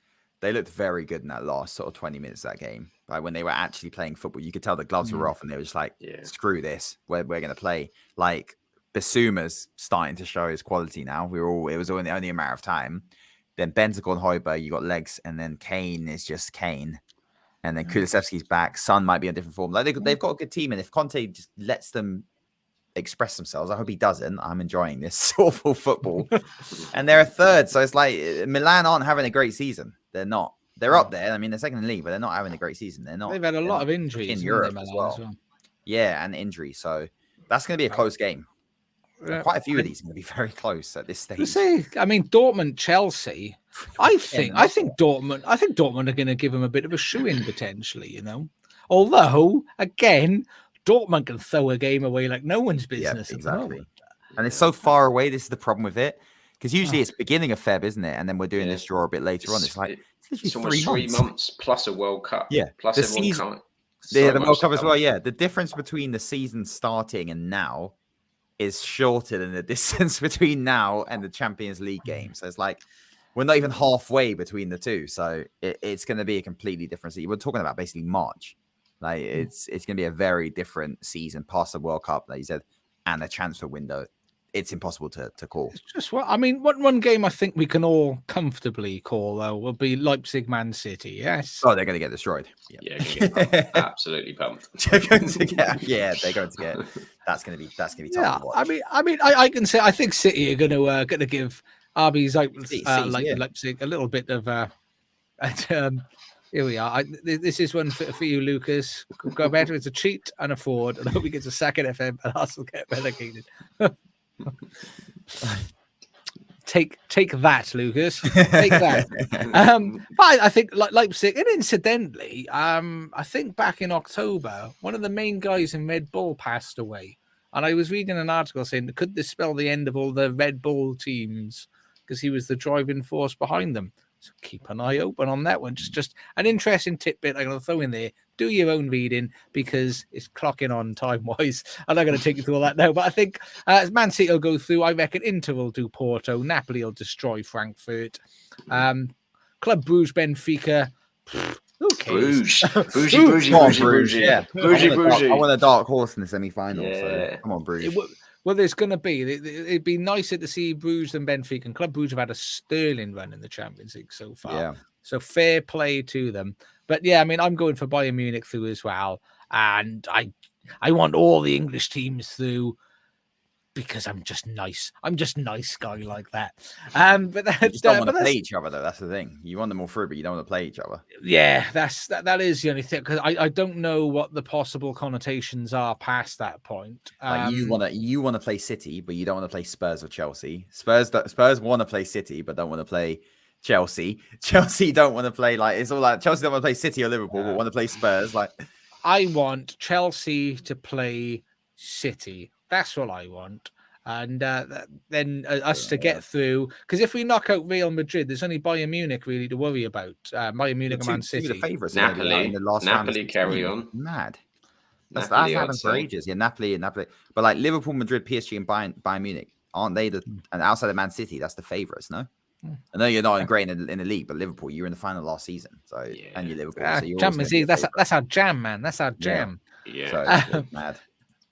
[SPEAKER 3] very good in that last sort of 20 minutes of that game. Like when they were actually playing football, you could tell the gloves were off and they were just like, screw this. We're going to play. Like Bissouma's starting to show his quality now. It was only a matter of time. Then Bentancur and Højbjerg, you got legs, and then Kane is just Kane. And then Kulusevski's back. Son might be on different form. Like they've got a good team. And if Conte just lets them express themselves, I hope he doesn't. I'm enjoying this awful football. And they're a third. So it's like Milan aren't having a great season. They're not. They're up there. I mean, they're second in the league, but they're not having a great season. They're not.
[SPEAKER 1] They've had a lot of injuries
[SPEAKER 3] in Europe as well. Yeah, and injuries. So that's going to be a close game. Quite a few of these are going to be very close at this stage.
[SPEAKER 1] I mean, Dortmund, Chelsea. I think Dortmund are going to give them a bit of a shoe-in potentially. You know, although again, Dortmund can throw a game away like no one's business.
[SPEAKER 3] Yeah, exactly. And it's so far away. This is the problem with it. Because usually it's beginning of Feb, isn't it? And then we're doing this draw a bit later on. It's like
[SPEAKER 2] it's almost 3 months plus a World Cup.
[SPEAKER 3] Yeah,
[SPEAKER 2] plus
[SPEAKER 3] the
[SPEAKER 2] everyone
[SPEAKER 3] season.
[SPEAKER 2] can't.
[SPEAKER 3] Yeah, the World Cup as well. Yeah, the difference between the season starting and now is shorter than the distance between now and the Champions League game. So it's like we're not even halfway between the two. So it's going to be a completely different season. We're talking about basically March. Like it's going to be a very different season past the World Cup, like you said, and the transfer window. It's impossible to call.
[SPEAKER 1] It's just one game I think we can all comfortably call though will be Leipzig Man City. Yes.
[SPEAKER 3] Oh, they're going to get destroyed.
[SPEAKER 2] Yeah, gonna get pumped. Absolutely pumped.
[SPEAKER 3] They're going to get. That's going to be tough to watch.
[SPEAKER 1] I can say I think City are going to give RB's Leipzig a little bit of here we are. This is one for you, Lucas. Go better. It's a cheat and a forward, and I hope he gets a second FM and Arsenal get relegated. Take that, Lucas. Take that. But I think Leipzig, and incidentally, I think back in October, one of the main guys in Red Bull passed away, and I was reading an article saying, could this spell the end of all the Red Bull teams because he was the driving force behind them? So keep an eye open on that one. Just an interesting tidbit I'm going to throw in there. Do your own reading because it's clocking on time-wise. I'm not going to take you through all that now, but I think as Man City will go through, I reckon Inter will do Porto, Napoli will destroy Frankfurt, Club Brugge, Benfica. Who cares?
[SPEAKER 2] Bruges. Yeah.
[SPEAKER 3] I want a dark horse in the semi-final. Yeah. So come on, Bruges.
[SPEAKER 1] Well, there's going to be. It'd be nicer to see Bruges than Benfica. And Club Brugge have had a sterling run in the Champions League so far.
[SPEAKER 3] Yeah.
[SPEAKER 1] So fair play to them. But yeah, I mean, I'm going for Bayern Munich through as well. And I want all the English teams through because I'm just nice. I'm just nice guy like that. But
[SPEAKER 3] you just don't want to play each other, though. That's the thing. You want them all through, but you don't want to play each other.
[SPEAKER 1] Yeah, that is the only thing. Because I don't know what the possible connotations are past that point.
[SPEAKER 3] Like you want to play City, but you don't want to play Spurs or Chelsea. Spurs want to play City, but don't want to play Chelsea. Chelsea don't want to play it's all like Chelsea don't want to play City or Liverpool, but want to play Spurs. Like
[SPEAKER 1] I want Chelsea to play City. That's what I want. And then us to get through, because if we knock out Real Madrid, there's only Bayern Munich really to worry about. Bayern Munich and Man City.
[SPEAKER 3] The favourites.
[SPEAKER 2] Napoli carry on.
[SPEAKER 3] Mad. That's happened for ages. Yeah, Napoli. But like Liverpool, Madrid, PSG, and Bayern Munich, aren't they and outside of Man City, that's the favourites, no? I know you're not great in the league, but Liverpool, you were in the final last season, and you're Liverpool. So you're
[SPEAKER 1] Champions League, that's our jam, man. That's our jam.
[SPEAKER 2] Yeah.
[SPEAKER 3] So, mad.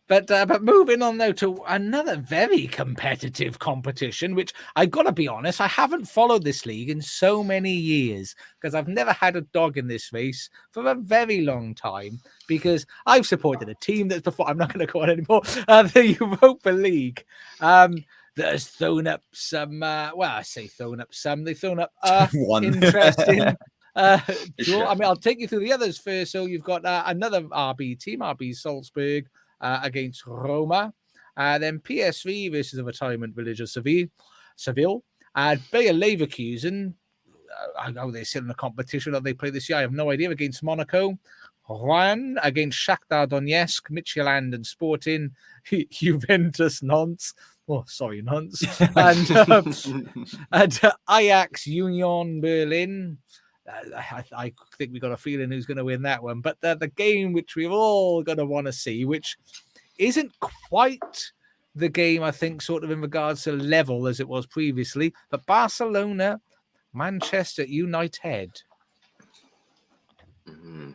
[SPEAKER 1] But moving on now to another very competitive competition, which I gotta be honest, I haven't followed this league in so many years because I've never had a dog in this race for a very long time because I've supported a team that's before. I'm not going to go on anymore. The Europa League. That has thrown up some. They've thrown up
[SPEAKER 3] one
[SPEAKER 1] interesting. Draw. I mean, I'll take you through the others first. So you've got another RB team, RB Salzburg. Against Roma, then PSV versus the retirement village of Seville, Bayer Leverkusen. How they sit in the competition that they play this year, I have no idea. Against Monaco, Rouen against Shakhtar Donetsk, Midtjylland and Sporting, Juventus Nantes. Oh, sorry, Nantes, and Ajax Union Berlin. I think we got a feeling who's going to win that one. But the game which we're all going to want to see, which isn't quite the game, I think, sort of in regards to level as it was previously, but Barcelona, Manchester United.
[SPEAKER 2] Mm-hmm.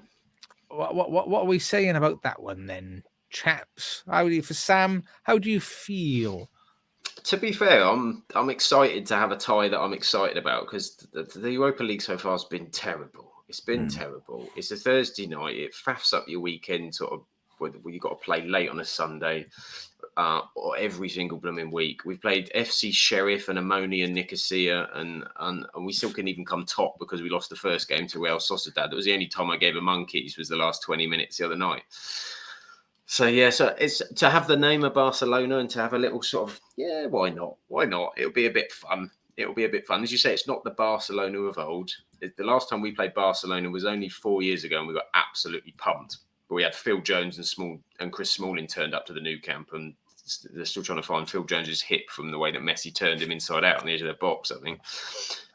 [SPEAKER 1] What are we saying about that one then, chaps? For Sam, how do you feel?
[SPEAKER 2] To be fair, I'm excited to have a tie that I'm excited about because the Europa League so far has been terrible. It's been terrible. It's a Thursday night. It faffs up your weekend, sort of, where you've got to play late on a Sunday or every single blooming week. We've played FC Sheriff and Ammonia Nicosia, and we still couldn't even come top because we lost the first game to Real Sociedad. That was the only time I gave a monkeys was the last 20 minutes the other night. So it's to have the name of Barcelona and to have a little sort of, why not? Why not? It'll be a bit fun. As you say, it's not the Barcelona of old. The last time we played Barcelona was only 4 years ago and we got absolutely pumped. But we had Phil Jones and Chris Smalling turned up to the new camp and they're still trying to find Phil Jones's hip from the way that Messi turned him inside out on the edge of the box, I think.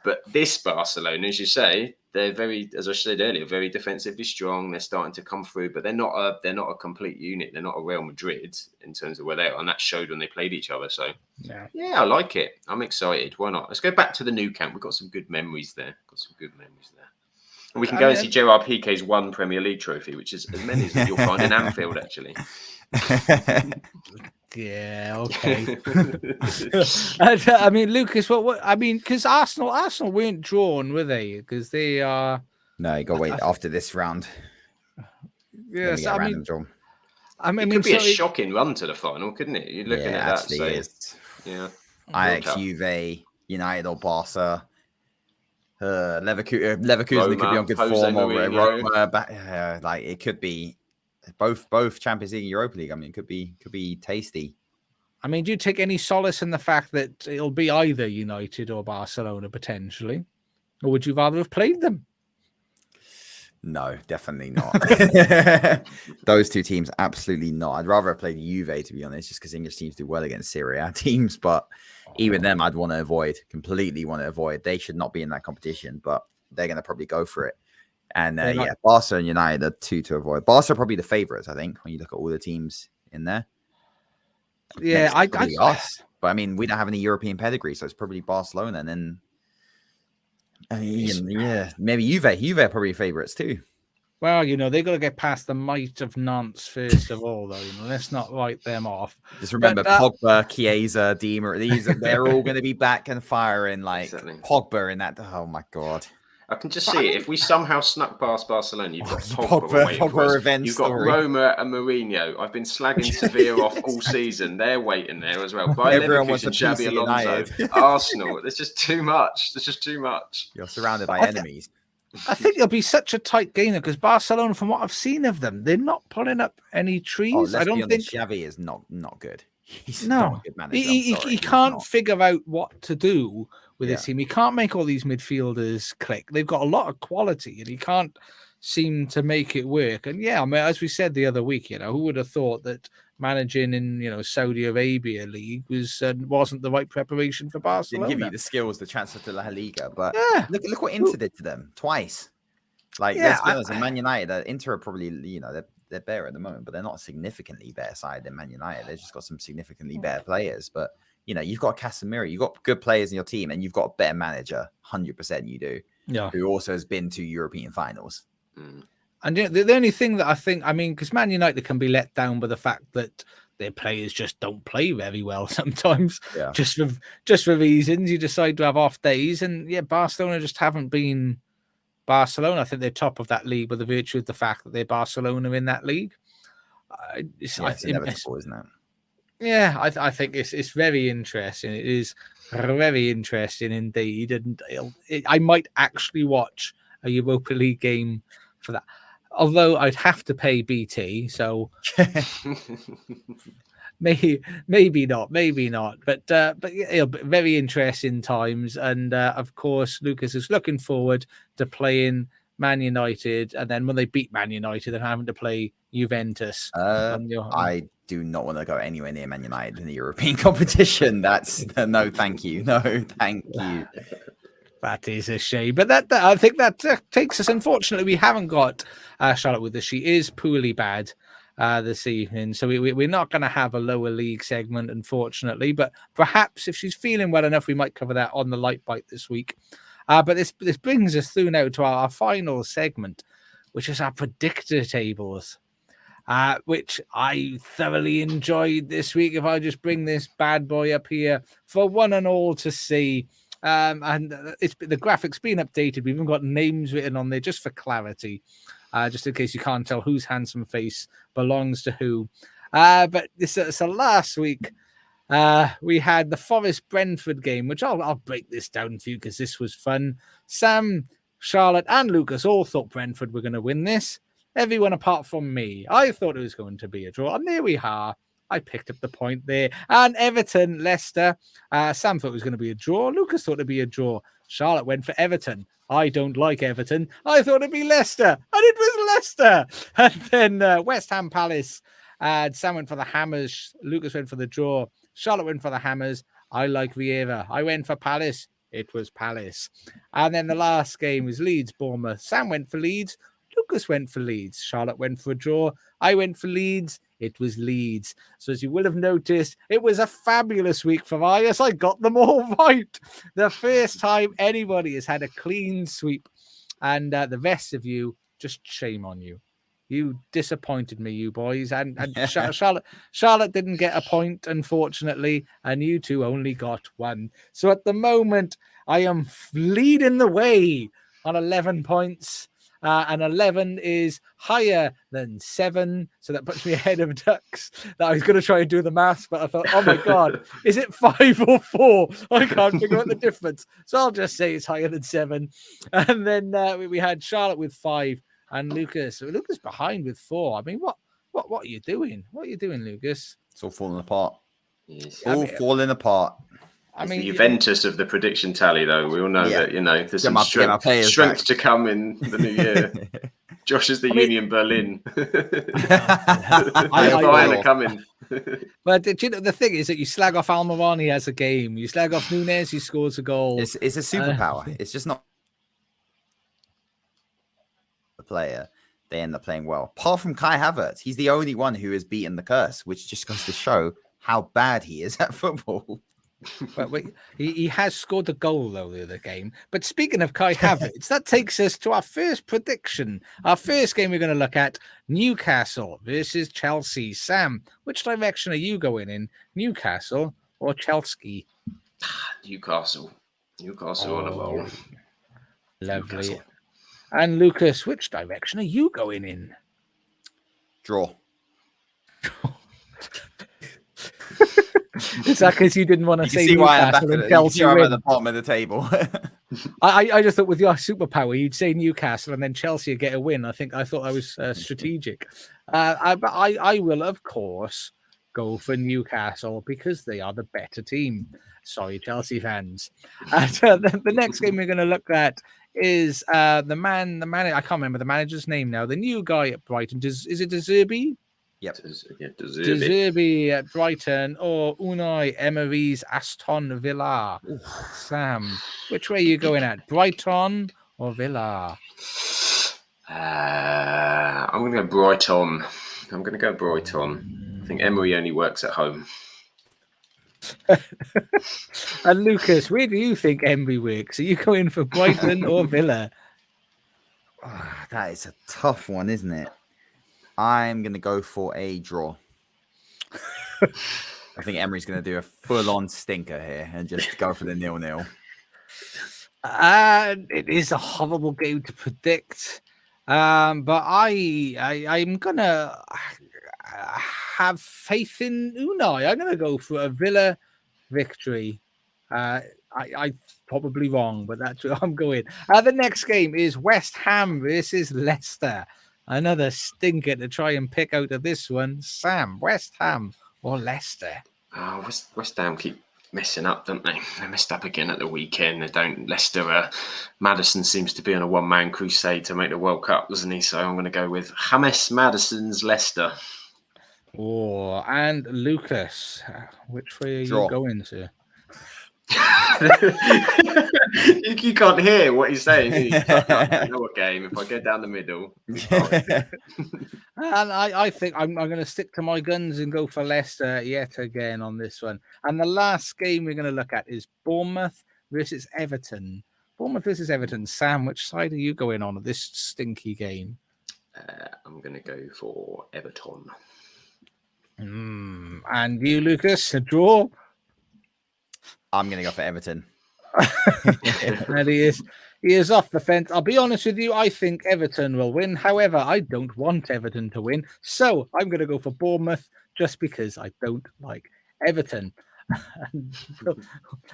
[SPEAKER 2] But this Barcelona, as you say, they're very, as I said earlier, very defensively strong. They're starting to come through, but they're not a complete unit. They're not a Real Madrid in terms of where they are, and that showed when they played each other. So yeah, I like it. I'm excited. Why not? Let's go back to the new camp. We've got some good memories there. And we can go and see Gerard Piqué's one Premier League trophy, which is as many as you'll find in Anfield, actually.
[SPEAKER 1] Yeah, okay. I mean, Lucas, what? I mean, because Arsenal weren't drawn, were they? Because they are.
[SPEAKER 3] No, you got to wait after this round.
[SPEAKER 1] Yes, I mean,
[SPEAKER 2] it could be a shocking run to the final, couldn't it? You're looking at that.
[SPEAKER 3] Actually, is.
[SPEAKER 2] Yeah.
[SPEAKER 3] Ajax, Juve, United, or Barca. Leverkusen could be on good form. Roma, like it could be both Champions League and Europa League. I mean, it could be tasty.
[SPEAKER 1] I mean, do you take any solace in the fact that it'll be either United or Barcelona potentially, or would you rather have played them?
[SPEAKER 3] No, definitely not. Those two teams, absolutely not. I'd rather have played Juve, to be honest, just because English teams do well against Serie A teams. But even them, I'd want to avoid. Completely want to avoid. They should not be in that competition, but they're going to probably go for it. And Barca and United are two to avoid. Barca are probably the favourites, I think, when you look at all the teams in there.
[SPEAKER 1] Yeah,
[SPEAKER 3] us. But I mean, we don't have any European pedigree, so it's probably Barcelona. And then, maybe Juve. Juve are probably favourites too.
[SPEAKER 1] Well, they got to get past the might of Nantes first of all, though. Let's not write them off.
[SPEAKER 3] Just remember, Pogba, Chiesa, Dima, they're all going to be back and firing like Pogba in that. Oh my god!
[SPEAKER 2] I can just see it. If we somehow snuck past Barcelona, you've got Pogba revenge. You've got Roma and Mourinho. I've been slagging Sevilla off all season. They're waiting there as well.
[SPEAKER 3] Everyone wants to
[SPEAKER 2] Xabi Alonso, Arsenal. There's just too much.
[SPEAKER 3] You're surrounded by enemies.
[SPEAKER 1] I think it'll be such a tight game because Barcelona, from what I've seen of them, they're not pulling up any trees. I don't think
[SPEAKER 3] Xavi is not good. He's
[SPEAKER 1] not
[SPEAKER 3] a good manager.
[SPEAKER 1] He can't figure out what to do with his team. He can't make all these midfielders click. They've got a lot of quality, and he can't seem to make it work. And I mean, as we said the other week, who would have thought that managing in Saudi Arabia league wasn't the right preparation for Barcelona?
[SPEAKER 3] Didn't give you the skills to transfer to La Liga, but look what Inter did to them twice. Like let's be honest, Man United, Inter are probably they're better at the moment, but they're not a significantly better side than Man United. They've just got some significantly better players, but you've got Casemiro, you've got good players in your team, and you've got a better manager. 100% you do. Yeah, who also has been to European finals.
[SPEAKER 1] And the only thing that I think, I mean, because Man United can be let down by the fact that their players just don't play very well sometimes, just for reasons. You decide to have off days, and Barcelona just haven't been Barcelona. I think they're top of that league by the virtue of the fact that they're Barcelona in that league.
[SPEAKER 3] It's inevitable, isn't it?
[SPEAKER 1] Yeah, I think it's very interesting. It is very interesting indeed, and I might actually watch a Europa League game for that. Although I'd have to pay BT, so maybe not. But it'll be very interesting times, and of course, Lucas is looking forward to playing Man United, and then when they beat Man United, they're having to play Juventus.
[SPEAKER 3] I do not want to go anywhere near Man United in the European competition. That's no, thank you. No, thank you.
[SPEAKER 1] That is a shame, but that I think that takes us. Unfortunately, we haven't got Charlotte with us. She is poorly bad this evening, so we're not going to have a lower league segment, unfortunately. But perhaps if she's feeling well enough, we might cover that on the Light Bite this week. But this brings us through now to our final segment, which is our predictor tables, which I thoroughly enjoyed this week. If I just bring this bad boy up here for one and all to see. And the graphics being updated. We've even got names written on there just for clarity, just in case you can't tell whose handsome face belongs to who. But so last week we had the Forest Brentford game, which I'll break this down for you because this was fun. Sam, Charlotte, and Lucas all thought Brentford were going to win this. Everyone apart from me. I thought it was going to be a draw, and there we are. I picked up the point there. And Everton, Leicester. Sam thought it was going to be a draw. Lucas thought it'd be a draw. Charlotte went for Everton. I don't like Everton. I thought it'd be Leicester. And it was Leicester. And then West Ham Palace. Sam went for the Hammers. Lucas went for the draw. Charlotte went for the Hammers. I like Vieira. I went for Palace. It was Palace. And then the last game was Leeds, Bournemouth. Sam went for Leeds. Lucas went for Leeds. Charlotte went for a draw. I went for Leeds. It was Leeds. So as you will have noticed, it was a fabulous week for Ayas. I got them all right. The first time anybody has had a clean sweep. And the rest of you, just shame on you. You disappointed me, you boys. And Charlotte didn't get a point, unfortunately. And you two only got one. So at the moment, I am leading the way on 11 points. And 11 is higher than 7. So that puts me ahead of Ducks. That I was going to try and do the maths, but I thought, oh my God, is it 5 or 4? I can't figure out the difference. So I'll just say it's higher than 7. And then we had Charlotte with 5 and Lucas. Lucas behind with 4. I mean, what are you doing? What are you doing, Lucas?
[SPEAKER 3] It's all falling apart.
[SPEAKER 2] Yes.
[SPEAKER 3] Falling apart.
[SPEAKER 2] I mean, the Juventus of the prediction tally, though. We all know that, there's some strength to come in the new year. Josh is the Union Berlin. Bayern are coming.
[SPEAKER 1] But the thing is that you slag off Almirani as a game. You slag off Nunes, he scores a goal.
[SPEAKER 3] It's a superpower. It's just not the player. They end up playing well. Apart from Kai Havertz, he's the only one who has beaten the curse, which just goes to show how bad he is at football.
[SPEAKER 1] But he has scored a goal, though, the other game. But speaking of Kai Havertz, that takes us to our first prediction. Our first game we're going to look at, Newcastle versus Chelsea. Sam, which direction are you going in, Newcastle or Chelsea?
[SPEAKER 2] Newcastle on a roll.
[SPEAKER 1] Lovely.
[SPEAKER 2] Newcastle.
[SPEAKER 1] And Lucas, which direction are you going in?
[SPEAKER 3] Draw.
[SPEAKER 1] Is that because you didn't want to say
[SPEAKER 3] Newcastle
[SPEAKER 1] and Chelsea
[SPEAKER 3] I'm at the bottom of the table?
[SPEAKER 1] I just thought with your superpower, you'd say Newcastle and then Chelsea would get a win. I thought I was strategic. But I will, of course, go for Newcastle because they are the better team. Sorry, Chelsea fans. The next game we're going to look at is the man. I can't remember the manager's name now. The new guy at Brighton. Is it De Zerbi?
[SPEAKER 3] Yep.
[SPEAKER 2] De
[SPEAKER 1] Zerbi at Brighton or Unai Emerys Aston Villa. Sam, which way are you going at? Brighton or Villa?
[SPEAKER 2] I'm going to go Brighton. I think Emery only works at home.
[SPEAKER 1] And Lucas, where do you think Emery works? Are you going for Brighton or Villa?
[SPEAKER 3] Oh, that is a tough one, isn't it? I'm going to go for a draw. I think Emery's going to do a full-on stinker here and just go for the 0-0.
[SPEAKER 1] It is a horrible game to predict, but I'm going to have faith in Unai. I'm going to go for a Villa victory. I'm probably wrong, but that's where I'm going. The next game is West Ham versus Leicester. Another stinker to try and pick out of this one. Sam, West Ham or Leicester?
[SPEAKER 2] West Ham keep messing up, don't they? They messed up again at the weekend. They don't. Leicester, Maddison seems to be on a one-man crusade to make the World Cup, doesn't he? So I'm going to go with James Maddison's Leicester.
[SPEAKER 1] Oh, and Lucas, which way are you going to?
[SPEAKER 2] You can't hear what he's saying. I know what game. If I go down the middle,
[SPEAKER 1] and I think I'm going to stick to my guns and go for Leicester yet again on this one. And the last game we're going to look at is Bournemouth versus Everton. Bournemouth versus Everton. Sam, which side are you going on of this stinky game?
[SPEAKER 2] I'm going to go for Everton.
[SPEAKER 1] And you, Lucas, a draw?
[SPEAKER 3] I'm going to go for Everton.
[SPEAKER 1] And he is off the fence. I'll be honest with you. I think Everton will win. However, I don't want Everton to win. So I'm going to go for Bournemouth just because I don't like Everton.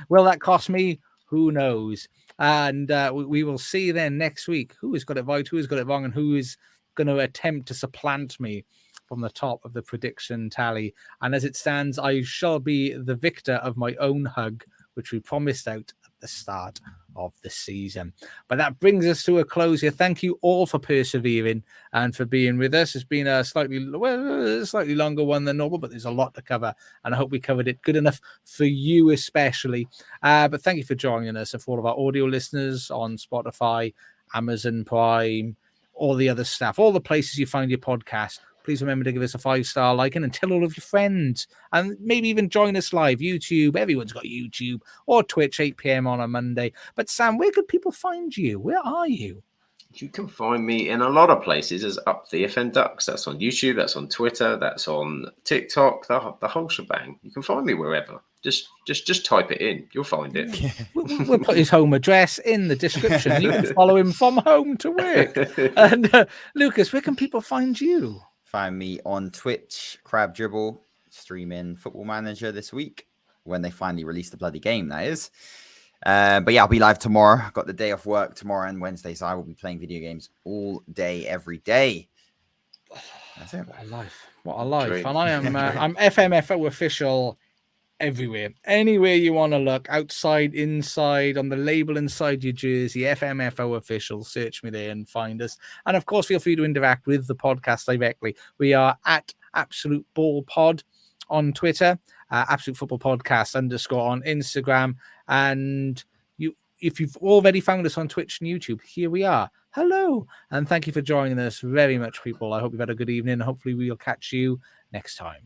[SPEAKER 1] Will that cost me? Who knows? And we will see then next week who has got it right, who has got it wrong, and who is going to attempt to supplant me from the top of the prediction tally. And as it stands, I shall be the victor of my own hug, which we promised out at the start of the season. But that brings us to a close here. Thank you all for persevering and for being with us. It's been a slightly longer one than normal, but there's a lot to cover, and I hope we covered it good enough for you especially. But thank you for joining us, and for all of our audio listeners on Spotify, Amazon Prime, all the other stuff, all the places you find your podcast. Please remember to give us a 5-star liking and tell all of your friends, and maybe even join us live. YouTube, everyone's got YouTube, or Twitch, 8 p.m. on a Monday. But Sam, where could people find you? Where are you?
[SPEAKER 2] You can find me in a lot of places as Up the FN Ducks. That's on YouTube, that's on Twitter, that's on TikTok, the whole shebang. You can find me wherever. Just type it in. You'll find it.
[SPEAKER 1] We'll put his home address in the description. You can follow him from home to work. And Lucas, where can people find you?
[SPEAKER 3] Find me on Twitch, Crab Dribble, streaming Football Manager this week, when they finally release the bloody game, that is. But yeah, I'll be live tomorrow. I've got the day off work tomorrow and Wednesday, so I will be playing video games all day, every day. That's it.
[SPEAKER 1] What a life. What a life.
[SPEAKER 2] Great.
[SPEAKER 1] And I am I'm FMFO official everywhere. Anywhere you want to look, outside, inside, on the label inside your jersey, FMFO official. Search me there and find us. And of course, feel free to interact with the podcast directly. We are at Absolute Ball Pod on Twitter, Absolute Football Podcast _ on Instagram. And if you've already found us on Twitch and YouTube, here we are. Hello. And thank you for joining us very much, people. I hope you've had a good evening. Hopefully we'll catch you next time.